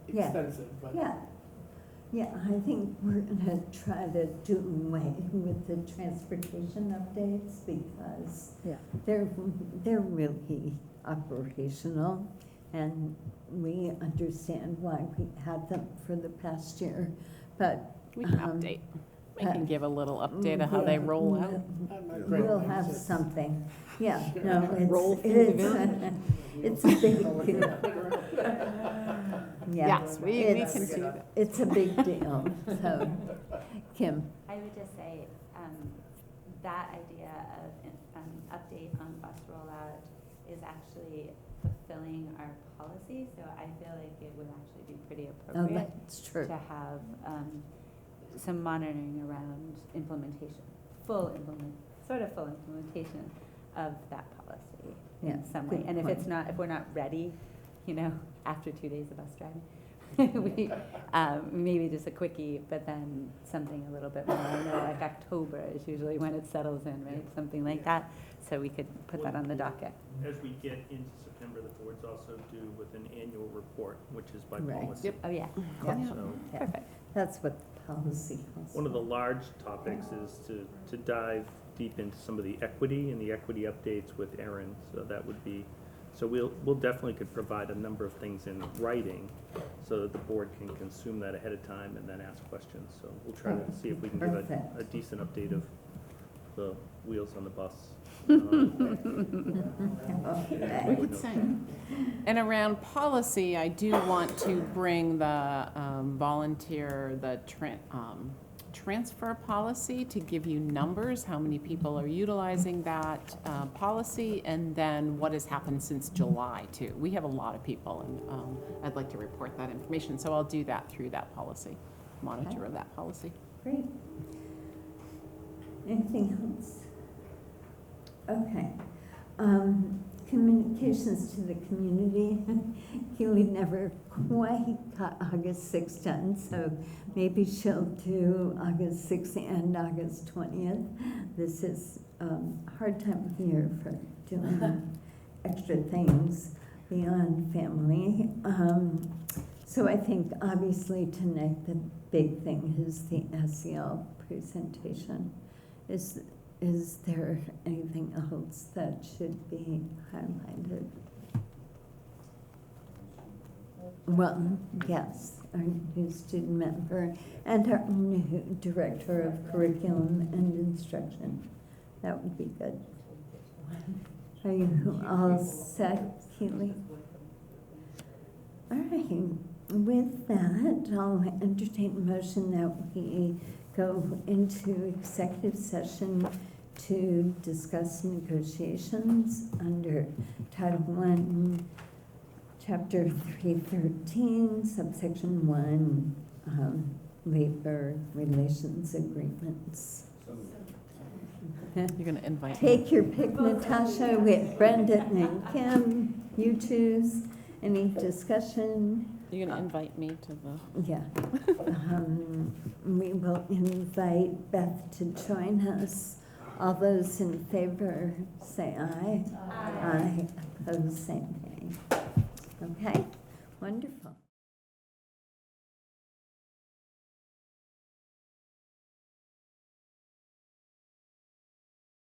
extensive, but. Yeah, I think we're gonna try to do away with the transportation updates because they're really operational, and we understand why we had them for the past year, but we can update. They can give a little update of how they roll out. We'll have something. Yeah, no, Roll it's, through the it's a big deal. Yeah, Yes, we it's- can see that. It's a big deal, so, Kim. I would just say, that idea of update on bus rollout is actually fulfilling our policy, so I feel like it would actually be pretty appropriate That's true. to have some monitoring around implementation, full implementation of that policy Yeah, in some way. good And if point. it's not, if we're not ready, after 2 days of bus driving, we, maybe just a quickie, but then something a little bit more, like October is usually when it settles in, right? Something like that, so we could put that on the docket. As we get into September, the boards also due with an annual report, which is by Right. policy. Yep. Oh, yeah. Yeah. So Yeah, Perfect. That's what the policy calls. one of the large topics is to dive deep into some of the equity and the equity updates with Erin. So that would be, so we'll definitely could provide a number of things in writing so that the board can consume that ahead of time and then ask questions. So we'll try to see if we can give Perfect. a decent update of the wheels on the bus. Okay. And around policy, I do want to bring the transfer policy to give you numbers, how many people are utilizing that policy, and then what has happened since July too. We have a lot of people, and I'd like to report that information, so I'll do that through that policy, monitor of that policy. Great. Anything else? Okay. Communications to the community. Keely never quite got August 6th done, so maybe she'll do August 6th and August 20th. This is a hard time of year for doing extra things beyond family. So I think obviously tonight the big thing is the SEL presentation. Is there anything else that should be highlighted? Well, yes, our new student member and our new director of curriculum and instruction. That would be good. Are you all set, Keely? All right. With that, I'll entertain a motion that we go into executive session to discuss negotiations under Title I, Chapter 313, Subsection 1, Labor Relations Agreements. You're going to invite me. Take your pick, Natasha, with Brendan and Kim. You choose. Any discussion? You're going to invite me to the... Yeah. We will invite Beth to join us. All those in favor say aye. Aye. Opposed, say nay. Okay, wonderful.